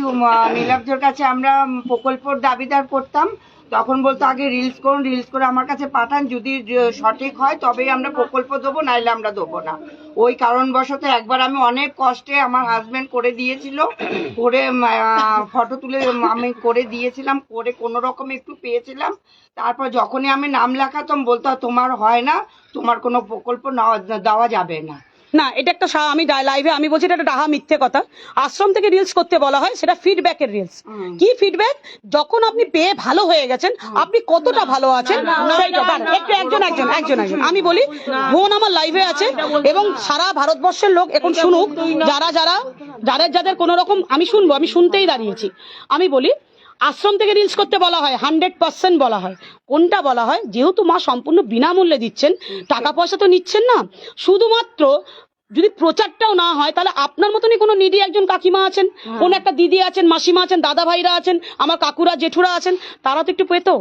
নীলাব্জর কাছে আমরা প্রকল্পের দাবিদার করতাম, তখন বলতো আগে রিলস করুন, রিলস করে আমার কাছে পাঠান, যদি সঠিক হয় তবেই আমরা প্রকল্প দেবো, নাইলে আমরা দেবো না। ওই কারণবশত একবার আমি অনেক কষ্টে আমার হাজবেন্ড করে দিয়েছিল, করে ফটো তুলে আমি করে দিয়েছিলাম, করে কোনো রকম একটু পেয়েছিলাম। তারপর যখনই আমি নাম লেখাতাম বলতো তোমার হয় না, তোমার কোনো প্রকল্প দেওয়া যাবে না।
না, এটা একটা আমি লাইভে আমি বলছি এটা একটা ডাহা মিথ্যে কথা। আশ্রম থেকে রিলস করতে বলা হয়, সেটা ফিডব্যাকের রিলস। কি ফিডব্যাক? যখন আপনি পেয়ে ভালো হয়ে গেছেন, আপনি কতটা ভালো আছেন সেইটা। একটু একজন আমি বলি, বোন আমার লাইভে আছে এবং সারা ভারতবর্ষের লোক এখন শুনুক, যাদের কোনো রকম আমি শুনবো, আমি শুনতেই দাঁড়িয়েছি। আমি বলি, আশ্রম থেকে রিলস করতে বলা হয় 100% বলা হয়। কোনটা বলা হয়? যেহেতু মা সম্পূর্ণ বিনামূল্যে দিচ্ছেন, টাকা পয়সা তো নিচ্ছেন না, শুধুমাত্র যদি প্রচারটাও না হয় তাহলে আপনার মতনই কোনো নিডি একজন কাকিমা আছেন, কোন একটা দিদি আছেন, মাসিমা আছেন, দাদা ভাইরা আছেন, আমার কাকুরা জেঠুরা আছেন, তারা তো একটু পেতো।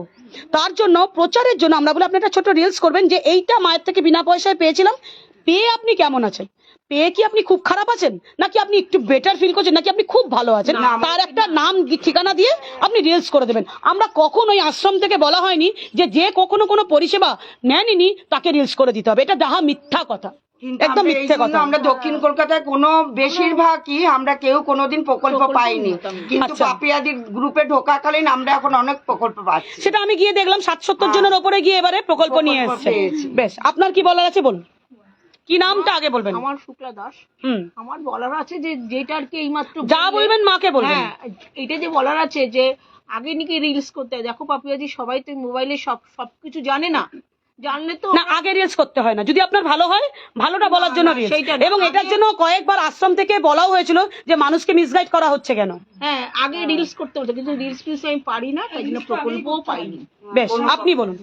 তার জন্য প্রচারের জন্য আমরা বলি আপনি একটা ছোট রিলস করবেন যে এইটা মায়ের থেকে বিনা পয়সায় পেয়েছিলাম, পেয়ে আপনি কেমন আছেন, পেয়ে কি আপনি খুব খারাপ আছেন, নাকি আপনি একটু বেটার ফিল করছেন, নাকি আপনি খুব ভালো আছেন, তার একটা নাম ঠিকানা দিয়ে আপনি রিলস করে দেবেন। আমরা কখনোই আশ্রম থেকে বলা হয়নি যে কখনো কোনো পরিষেবা নেননি তাকে রিলস করে দিতে হবে। এটা যাহা মিথ্যা কথা, একদম মিথ্যে কথা।
আমরা দক্ষিণ কলকাতায় কোনো বেশিরভাগই আমরা কেউ কোনোদিন প্রকল্প পাইনি, কিন্তু পাপিয়াদি গ্রুপে ঢোকাকালীন আমরা এখন অনেক প্রকল্প পাচ্ছি।
সেটা আমি গিয়ে দেখলাম 60-70 জনের ওপরে গিয়ে এবারে প্রকল্প নিয়ে এসেছে। বেশ, আপনার কি বলার আছে বলুন, কি নামটা আগে বলবেন?
আমার শুক্লা দাস। আমার বলার আছে যে যেটা আর কি এইমাত্র
যা বলবেন মাকে বলবেন।
হ্যাঁ, এটা যে বলার আছে যে আগে নাকি রিলস করতে হয়। দেখো পাপিয়াজি, সবাই তো মোবাইলে সবকিছু জানে না, জানলে তো
না, আগে রিলস করতে হয় না। যদি আপনার ভালো হয়, ভালোটা বলার জন্য রিলস। এবং এটার জন্য কয়েকবার আশ্রম থেকে বলাও হয়েছিল যে মানুষকে মিসগাইড করা হচ্ছে কেন।
হ্যাঁ, আগে রিলস করতে হতো, কিন্তু রিলস আমি পারি না, তাই জন্য প্রকল্পও পাইনি।
বেশ, আপনি বলুন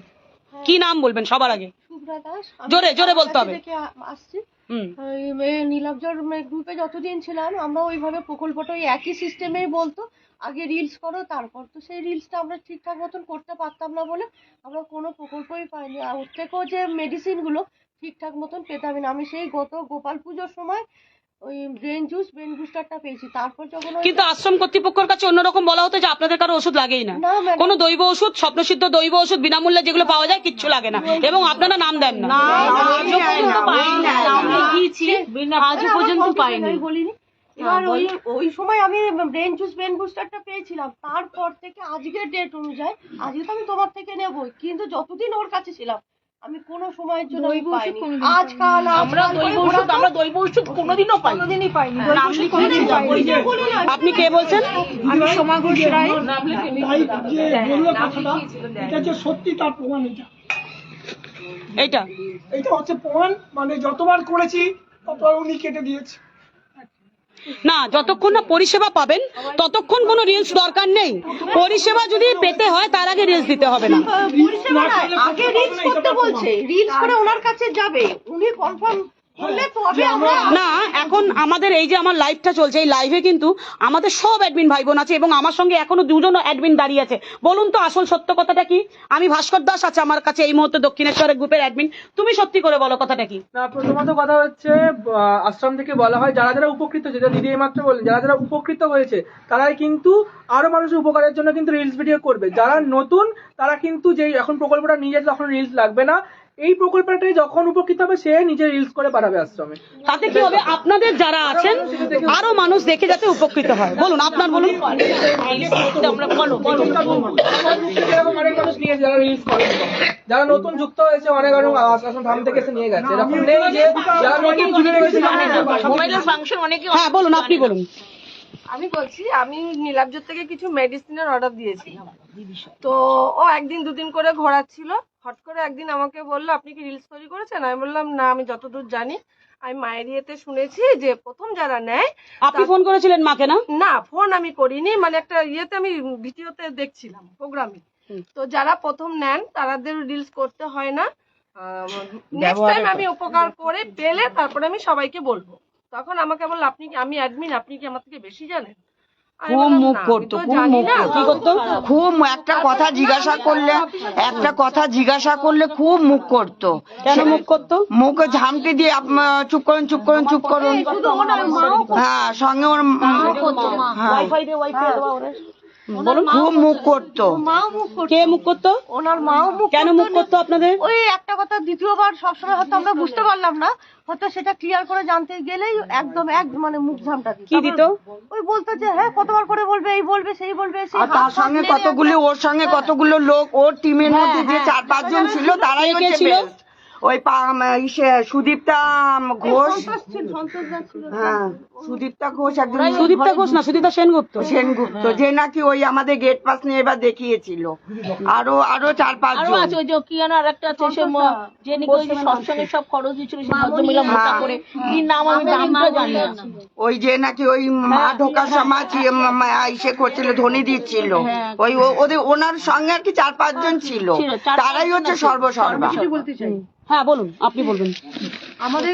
কি নাম বলবেন সবার আগে?
শুভ্রা দাস।
জোরে জোরে বলতে হবে।
আসছি নীলাব্জর গ্রুপে যতদিন ছিলাম আমরা ওইভাবে প্রকল্পটা ওই একই সিস্টেমেই বলতো আগে রিলস করো, তারপর তো সেই রিলসটা আমরা ঠিকঠাক মতন করতে পারতাম না বলে আমরা কোনো প্রকল্পই পাইনি। আর ওর থেকেও যে মেডিসিনগুলো ঠিকঠাক মতন পেতাম না। আমি সেই গত গোপাল পুজোর সময় ওই ব্রেন বুস্টারটা পেয়েছি। তারপর যখন
কিন্তু আশ্রম কর্তৃপক্ষের কাছে অন্যরকম বলা হতো যে আপনাদের কারো ওষুধ লাগেই না, কোনো দৈব ওষুধ, স্বপ্নসিদ্ধ দৈব ওষুধ বিনামূল্যে যেগুলো পাওয়া যায় কিচ্ছু লাগে না, এবং আপনারা নাম দেন না।
আজও পর্যন্ত পাইনি।
বলিনি। এবার ওই সময় আমি ব্রেন বুস্টারটা পেয়েছিলাম। তারপর থেকে আজকের ডেট অনুযায়ী আজকে তো আমি তোমার থেকে নেবই, কিন্তু যতদিন ওর কাছে ছিলাম আমি কোনো সময়ের জন্য পাইনি। আজকাল
আমরা দৈব ওষুধ কোনোদিনও পাইনি।
আপনি কে বলছেন?
আমি সোমা ঘোষ রায়।
এটা যে সত্যি তার প্রমাণ
এইটা
হচ্ছে প্রমাণ। মানে যতবার করেছি ততবার উনি কেটে দিয়েছে।
না, যতক্ষণ না পরিষেবা পাবেন ততক্ষণ কোনো রিলস দরকার নেই। পরিষেবা যদি পেতে হয় তার আগে রিলস দিতে হবে না।
পরিষেবা আগে রিলস করতে বলছে, রিলস করে ওনার কাছে যাবে, উনি কনফার্ম হলে তবে আমরা।
না, এখন আমাদের এই যে আমার লাইভটা চলছে, এই লাইভে কিন্তু আমাদের সব অ্যাডমিন ভাই বোন আছে এবং আমার সঙ্গে এখনো দুজন অ্যাডমিন দাঁড়িয়ে আছে। বলুন তো আসল সত্য কথাটা কি? আমি ভাস্কর দাস আছে আমার কাছে এই মুহূর্তে দক্ষিণেশ্বরের গ্রুপের অ্যাডমিন। তুমি সত্যি করে বলো কথাটা কি?
না, প্রথমত কথা হচ্ছে আশ্রম থেকে বলা হয় যারা যারা উপকৃত, যেটা দিদি এইমাত্র বললেন, যারা যারা উপকৃত হয়েছে তারাই কিন্তু আরো মানুষের উপকারের জন্য কিন্তু রিলস ভিডিও করবে। যারা নতুন তারা কিন্তু যে এখন প্রকল্পটা নিয়ে যেতে তখন রিলস লাগবে না। এই প্রকল্পটাই যখন উপকৃত হবে সে নিজে রিলস করে পাঠাবে আশ্রমে।
তাতে কি হবে? আপনাদের যারা আছেন আরো মানুষ দেখে যাতে উপকৃত হয়। বলুন, আপনার বলুন।
যারা নতুন যুক্ত হয়েছে অনেক আশ্রম ধাম থেকে এসে নিয়ে গেছে, এরকম নেই যে যারা নতুন জুড়ে রেখেছে।
হ্যাঁ বলুন, আপনি বলুন।
আমি বলছি, আমি নীলাব্জর থেকে কিছু মেডিসিনের অর্ডার দিয়েছিলাম। তো ও একদিন দুদিন করে ঘোরাচ্ছিল, হট করে একদিন আমাকে বললো আপনি কি রিলস তৈরি করেছেন? আমি বললাম না, আমি যতদূর জানি আমি মায়ের ইয়েতে শুনেছি যে প্রথম যারা নেয়।
আপনি ফোন করেছিলেন মাকে? না
না, ফোন আমি করিনি, মানে একটা ইয়েতে আমি ভিডিওতে দেখছিলাম প্রোগ্রামে। তো যারা প্রথম নেন তাদের রিলস করতে হয় না, নেক্সট টাইম আমি উপকার করে পেলে তারপরে আমি সবাইকে বলবো। তখন আমাকে বললো আপনি কি, আমি অ্যাডমিন, আপনি কি আমার থেকে বেশি জানেন?
খুব মুখ করতো, খুব একটা কথা জিজ্ঞাসা করলে খুব মুখ করতো।
কেন মুখ করতো?
মুখে ঝামটি দিয়ে চুপ করুন চুপ করুন চুপ করুন। হ্যাঁ, সঙ্গে ওর
বলুন।
খুব মুখ করতো।
মাও মুখ করতো।
কে মুখ করতো?
ওনার মাও মুখ
কেন মুখ করতো আপনাদের?
ওই একটা কথা দ্বিতীয়বার সবসময় হয়তো আমরা বুঝতে পারলাম না, হয়তো সেটা ক্লিয়ার করে জানতে গেলেই একদম মানে মুখ ঝামটা দিত।
কি দিত?
ওই বলতো যে হ্যাঁ কতবার করে বলবে, এই বলবে সেই বলবে, সেই
আর তার সঙ্গে কতগুলো, ওর সঙ্গে কতগুলো লোক, ওর টিমের মধ্যে যে 4-5 জন ছিল তারাই
কে কে
হচ্ছে
ছিল?
best। ওই সুদীপ্তা ঘোষ, হ্যাঁ সুদীপ্তা ঘোষ, একজন
সুদীপ্তা ঘোষ না, সুদীপ্তা সেনগুপ্ত।
সেনগুপ্ত, যে নাকি ওই আমাদের গেট পাস নিয়ে এবার দেখিয়েছিল। আরো 4-5
আরো
জন
আছে ওই যে কি যেন আর একটা আছে সে যে নাকি ওই যে সৎসঙ্গে সব খরচ দিচ্ছিল সে ভদ্রমহিলা মোটা করে, কি নাম আমি নামটা জানি না।
ওই যে নাকি ওই মা ঢোকার সময় ইসে করছিল, ধ্বনি দিচ্ছিল, ওই ওদের ওনার সঙ্গে আর কি 4-5 জন ছিল, তারাই হচ্ছে সর্বসর্বা।
বলতে চাই
হ্যাঁ বলুন, আপনি বলবেন।
আমাদের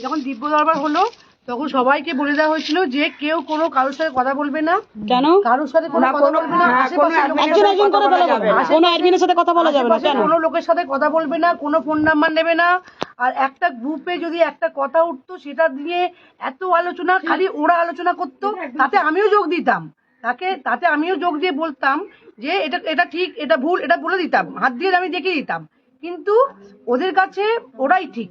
যখন দিব্য দরবার হলো তখন সবাইকে বলে দেওয়া হয়েছিল যে কেউ কোনো কারোর সাথে কথা বলবে না,
কেন?
কারোর সাথে কোনো কথা বলবে না, আশেপাশের লোকের
একজন
সাথে
একজন
কথা
করে
বলা
বলা
যাবে
যাবে
না।
না, কোনো অ্যাডমিনের সাথে কথা বলা যাবে না।
আশেপাশের
কেন?
কোনো লোকের সাথে কথা বলবে না, কোনো ফোন নাম্বার নেবে না। আর একটা গ্রুপে যদি একটা কথা উঠতো সেটা দিয়ে এত আলোচনা, খালি ওরা আলোচনা করতো, তাতে আমিও যোগ দিতাম, তাতে আমিও যোগ দিয়ে বলতাম যে এটা ঠিক, এটা ভুল, এটা বলে দিতাম, হাত দিয়ে আমি দেখিয়ে দিতাম। কিন্তু ওদের কাছে ওরাই ঠিক,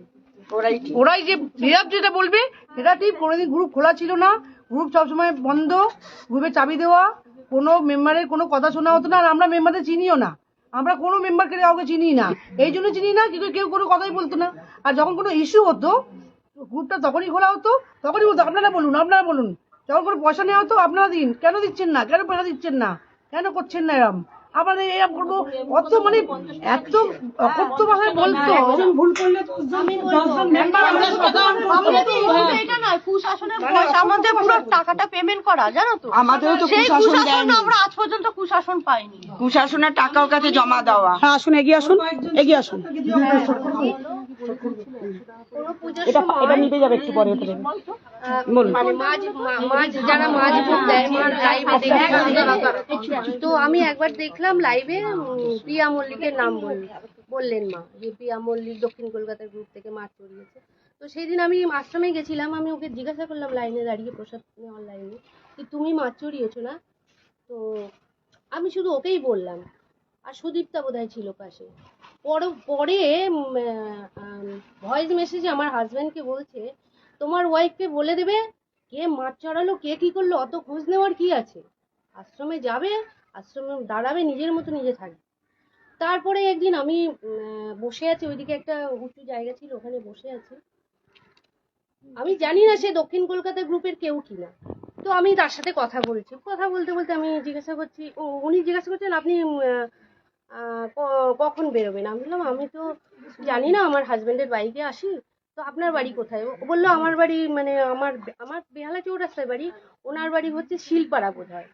ওরাই যে নীরব যেটা বলবে সেটা ঠিক। কোনোদিন গ্রুপ খোলা ছিল না, গ্রুপ সবসময় বন্ধ, গ্রুপে চাবি দেওয়া, কোনো মেম্বারের কোনো কথা শোনা হতো না। আর আমরা মেম্বারদের চিনিও না, আমরা কোনো মেম্বারকে কাউকে চিনি না, এই জন্য চিনি না কিন্তু কেউ কোনো কথাই বলতো না। আর যখন কোনো ইস্যু হতো গ্রুপটা তখনই খোলা হতো, তখনই বলতো আপনারা বলুন, আপনারা বলুন। যখন কোনো পয়সা নেওয়া হতো আপনারা দিন, কেন দিচ্ছেন না, কেন পয়সা দিচ্ছেন না, কেন করছেন না এরম, আমাদের এরম করবো, অত মানে এত অকথ্য ভাষায় বলতো।
ভুল করলে তো
আমাদের পুরো টাকাটা পেমেন্ট করা, জানো তো,
আমাদেরও তো
সেই
কুশাসন
কুশাসন
দেয়নি,
আমরা আজ পর্যন্ত কুশাসন পাইনি।
কুশাসনের টাকা ওর কাছে জমা দেওয়া।
হ্যাঁ আসুন, এগিয়ে আসুন, এগিয়ে আসুন। এটা এটা নিতে যাবে একটু পরে, এটা বলুন।
মানে যারা মাছ ভোগ দেয় লাইভে দেখি, তো আমি একবার দেখলাম লাইভে প্রিয়া মল্লিকের নাম বললেন মা, যে প্রিয়া মল্লিক দক্ষিণ কলকাতার গ্রুপ থেকে মাছ চড়িয়েছে। তো সেই দিন আমি আশ্রমে গেছিলাম, আমি ওকে জিজ্ঞাসা করলাম লাইনে দাঁড়িয়ে, প্রসাদ নেওয়ার লাইনে, যে তুমি মাছ চড়িয়েছো না? তো আমি শুধু ওকেই বললাম, আর সুদীপ্তা বোধহয় ছিল পাশে। পরে ভয়েস মেসেজে আমার হাজব্যান্ডকে বলছে, তোমার ওয়াইফকে বলে দেবে কে মাছ চড়ালো, কে কি করলো, অত খোঁজ নেওয়ার কি আছে, আশ্রমে যাবে, আশ্রমে দাঁড়াবে, নিজের মতো নিজে থাকবে। তারপরে একদিন আমি বসে আছি, ওইদিকে একটা উঁচু জায়গা ছিল, ওখানে বসে আছি, আমি জানি না সে দক্ষিণ কলকাতা গ্রুপের কেউ কিনা। তো আমি তার সাথে কথা বলছি, কথা বলতে বলতে আমি জিজ্ঞাসা করছি, উনি জিজ্ঞাসা করছেন আপনি কখন বেরোবেন? আমি বললাম আমি তো জানি না, আমার হাজবেন্ডের বাইকে আসি, তো আপনার বাড়ি কোথায়? ও বললো আমার বাড়ি মানে আমার বেহালা চৌরাস্তায় বাড়ি, ওনার বাড়ি হচ্ছে শিলপাড়া বোধহয়।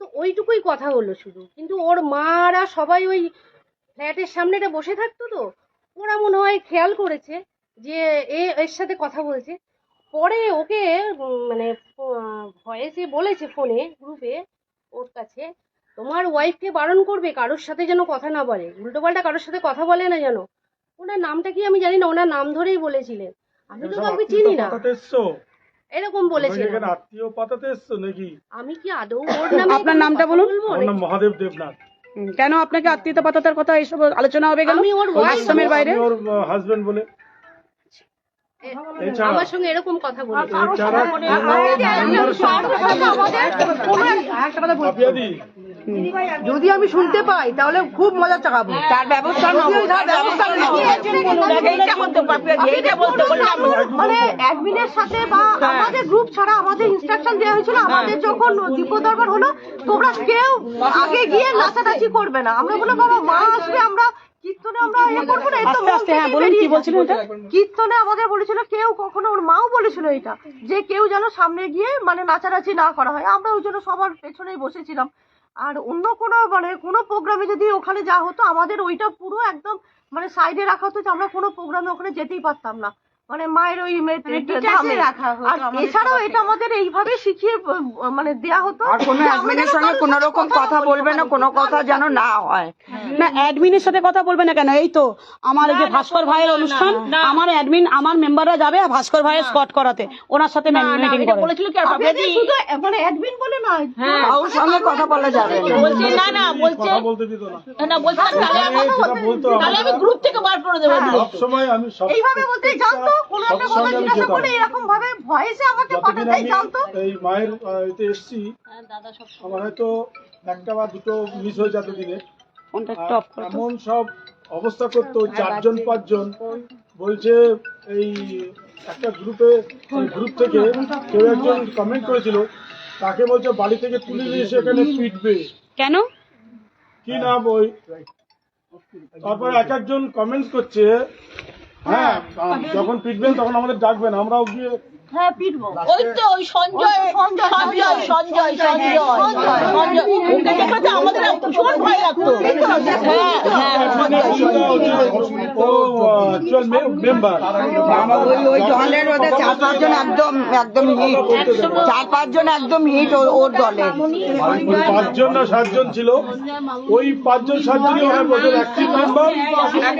তো ওইটুকুই কথা হলো শুধু, কিন্তু ওর মারা সবাই ওই ফ্ল্যাটের সামনেটা বসে থাকতো, তো ওরা মনে হয় খেয়াল করেছে যে এর সাথে কথা বলছে। পরে ওকে মানে ভয়েসে বলেছে ফোনে গ্রুপে ওর কাছে, তোমার ওয়াইফকে বারণ করবে কারোর সাথে যেন কথা না বলে, উল্টোপাল্টা কারোর সাথে কথা বলে না যেন। ওনার নামটা কি আমি জানি না, ওনার নাম ধরেই বলেছিলেন, আমি তো কাউকে চিনি না, এরকম বলেছিলেন।
আত্মীয় পাতাতে এসছো নাকি?
আমি কি আদৌ ওর নামে
আপনার নামটা বলুন।
আমার নাম মহাদেব দেবনাথ।
কেন আপনাকে আত্মীয়তা পাতাতার কথা এইসব আলোচনা হবে কেন
আমি ওর
আশ্রমের বাইরে?
ওর হাজবেন্ড বলে
আমার সঙ্গে এরকম কথা বলেছে।
যদি আমি শুনতে পাই তাহলে খুব মজা চাকাবো,
তার ব্যবস্থা
মানে অ্যাডমিনের সাথে বা আমাদের গ্রুপ ছাড়া আমাদের ইনস্ট্রাকশন দেওয়া হয়েছিল, আমাদের যখন দিব্য দরবার হলো তোমরা কেউ আগে গিয়ে নাচানাচি করবে না। আমরা বললাম বাবা মা আসবে, আমরা কীর্তনে আমরা ইয়ে করবো না,
আস্তে আস্তে, হ্যাঁ বলুন কি বলছিলেন এটা?
কীর্তনে আমাদের বলেছিল কেউ কখনো, ওর মাও বলেছিল এটা, যে কেউ যেন সামনে গিয়ে মানে নাচানাচি না করা হয়। আমরা ওই জন্য সবার পেছনেই বসেছিলাম। আর অন্য কোনো মানে কোনো প্রোগ্রামে যদি ওখানে যা হতো আমাদের ওইটা পুরো একদম মানে সাইডে রাখা হতো, যে আমরা কোনো প্রোগ্রামে ওখানে যেতেই পারতাম না। মানে মায়ের ওই ধামে রাখা হতো। আর এছাড়াও এটা আমাদের এইভাবে শিখিয়ে মানে দেয়া হতো
আর কোনো অ্যাডমিনের সঙ্গে কোনো রকম কথা বলবে না, কোনো কথা যেন না হয়।
না অ্যাডমিনের সাথে কথা বলবে না কেন? এই তো আমার এই যে ভাস্কর ভাইয়ের অনুষ্ঠান, আমার অ্যাডমিন আমার মেম্বাররা যাবে ভাস্কর ভাইয়ের স্কট করাতে, ওনার সাথে মিটিং করে।
বলেছিল কি আর পাপিয়াদি
শুধু মানে অ্যাডমিন বলে নয়,
কারোর সঙ্গে কথা বলা যাবে না।
বলছে না বলছে
বলতে দিত না।
না বলছে তাহলে আমি গ্রুপ থেকে বার করে দেবো।
সবসময় আমি সব
এইভাবে বলতে জানতো, কোনো একটা কথা জিজ্ঞাসা করে এরকম ভাবে ভয়েসে আমাকে পাঠাতেই জানতো।
এই মায়ের এতে এসছি, আমার হয়তো একটা বা দুটো মিস হয়ে যেত দিনে। এমন সব অবস্থা করতো, 4জন 5জন বলছে এই একটা গ্রুপ থেকে কেউ একজন কমেন্ট করেছিল, তাকে বলছে বাড়ি থেকে তুলে নিয়ে এসে এখানে পিটবে।
কেন?
কি নাম ওই, তারপরে এক একজন কমেন্টস করছে, হ্যাঁ যখন পিটবেন তখন আমাদের ডাকবেন, আমরাও গিয়ে
হ্যাঁ পিটবো।
ওই তো ওই সঞ্জয় ওকে দেখলে তো আমাদের ভীষণ ভয় লাগতো।
মেম্বার
ওই দলের ওদের 4-5 জন একদম হিট, 4-5 জন একদম হিট ওর দলের।
5জন না 7জন ছিল, ওই 5জন 7জনই ওরা বলছে অ্যাক্টিভ মেম্বার,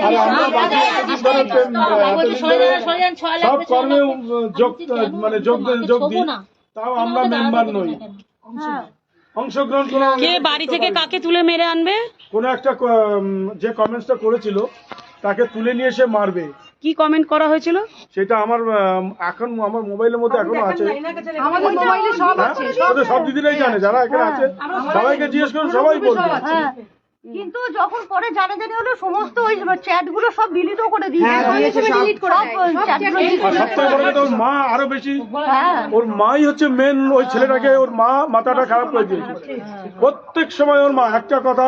আর আমরা বাকি সব কর্মে যোগ দিই, তাও আমরা মেম্বার নই, অংশগ্রহণ করে।
কে বাড়ি থেকে কাকে তুলে মেরে আনবে?
কোন একটা যে কমেন্টসটা করেছিল তাকে তুলে নিয়ে এসে মারবে।
কি কমেন্ট করা হয়েছিল?
সেটা আমার এখন আমার মোবাইলের মধ্যে এখনো আছে।
আমাদের মোবাইলে সব আছে,
ওদের সব দিদিরাই জানে, যারা এখানে আছে সবাইকে জিজ্ঞেস করুন, সবাই বলবে।
কিন্তু যখন পরে জানাজানি হলো সমস্ত ওই চ্যাট গুলো সব ডিলিট করে
হ্যাঁ,
দিয়েছে,
দিয়েছে সব।
ডিলিট করে
আর সবথেকে বড় কথা, ওর মা আরো বেশি, ওর মাই হচ্ছে মেন, ওই ছেলেটাকে ওর মা মাথাটা খারাপ করে দিয়েছে। প্রত্যেক সময় ওর মা একটা কথা,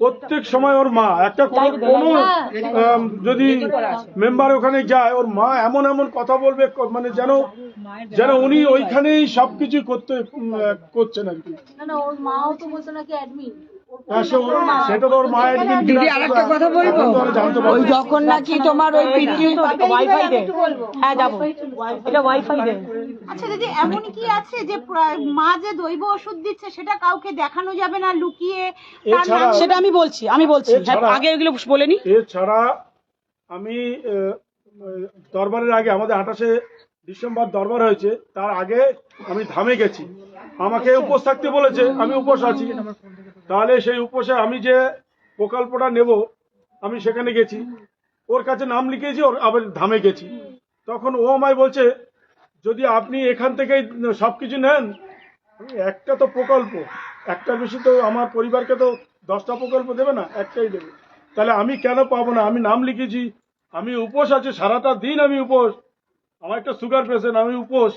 প্রত্যেক সময় ওর মা একটা কোনো যদি মেম্বার ওখানে যায়, ওর মা এমন এমন কথা বলবে, মানে যেন উনি ওইখানেই সবকিছু করছেন আর কি। সেটা তো ওর মা একদিন
দিদি আরেকটা কথা বলবো, ওই যখন নাকি তোমার ওই পিতৃ
ওয়াইফাই দে, হ্যাঁ যাবো, এটা ওয়াইফাই দে।
আচ্ছা দিদি, এমন কি আছে যে মা যে দৈব ওষুধ দিচ্ছে সেটা কাউকে দেখানো যাবে না, লুকিয়ে?
সেটা আমি বলছি আগে এগুলো বলেনি।
এছাড়া আমি দরবারের আগে, আমাদের 28শে ডিসেম্বর দরবার হয়েছে, তার আগে আমি ধামে গেছি, আমাকে উপোস থাকতে বলেছে, আমি উপোস আছি, তাহলে সেই উপোসে আমি যে প্রকল্পটা নেব আমি সেখানে গেছি, ওর কাছে নাম লিখেছি, ওর আবার ধামে গেছি, তখন ও আমায় বলছে যদি আপনি এখান থেকেই সবকিছু নেন, একটা তো প্রকল্প, একটা বেশি তো আমার পরিবারকে তো 10টা প্রকল্প দেবে না, একটাই দেবে, তাহলে আমি কেন পাবো না? আমি নাম লিখেছি, আমি উপোস আছি, সারাটা দিন আমি উপোস, আমার একটা সুগার পেশেন্ট, আমি উপোস,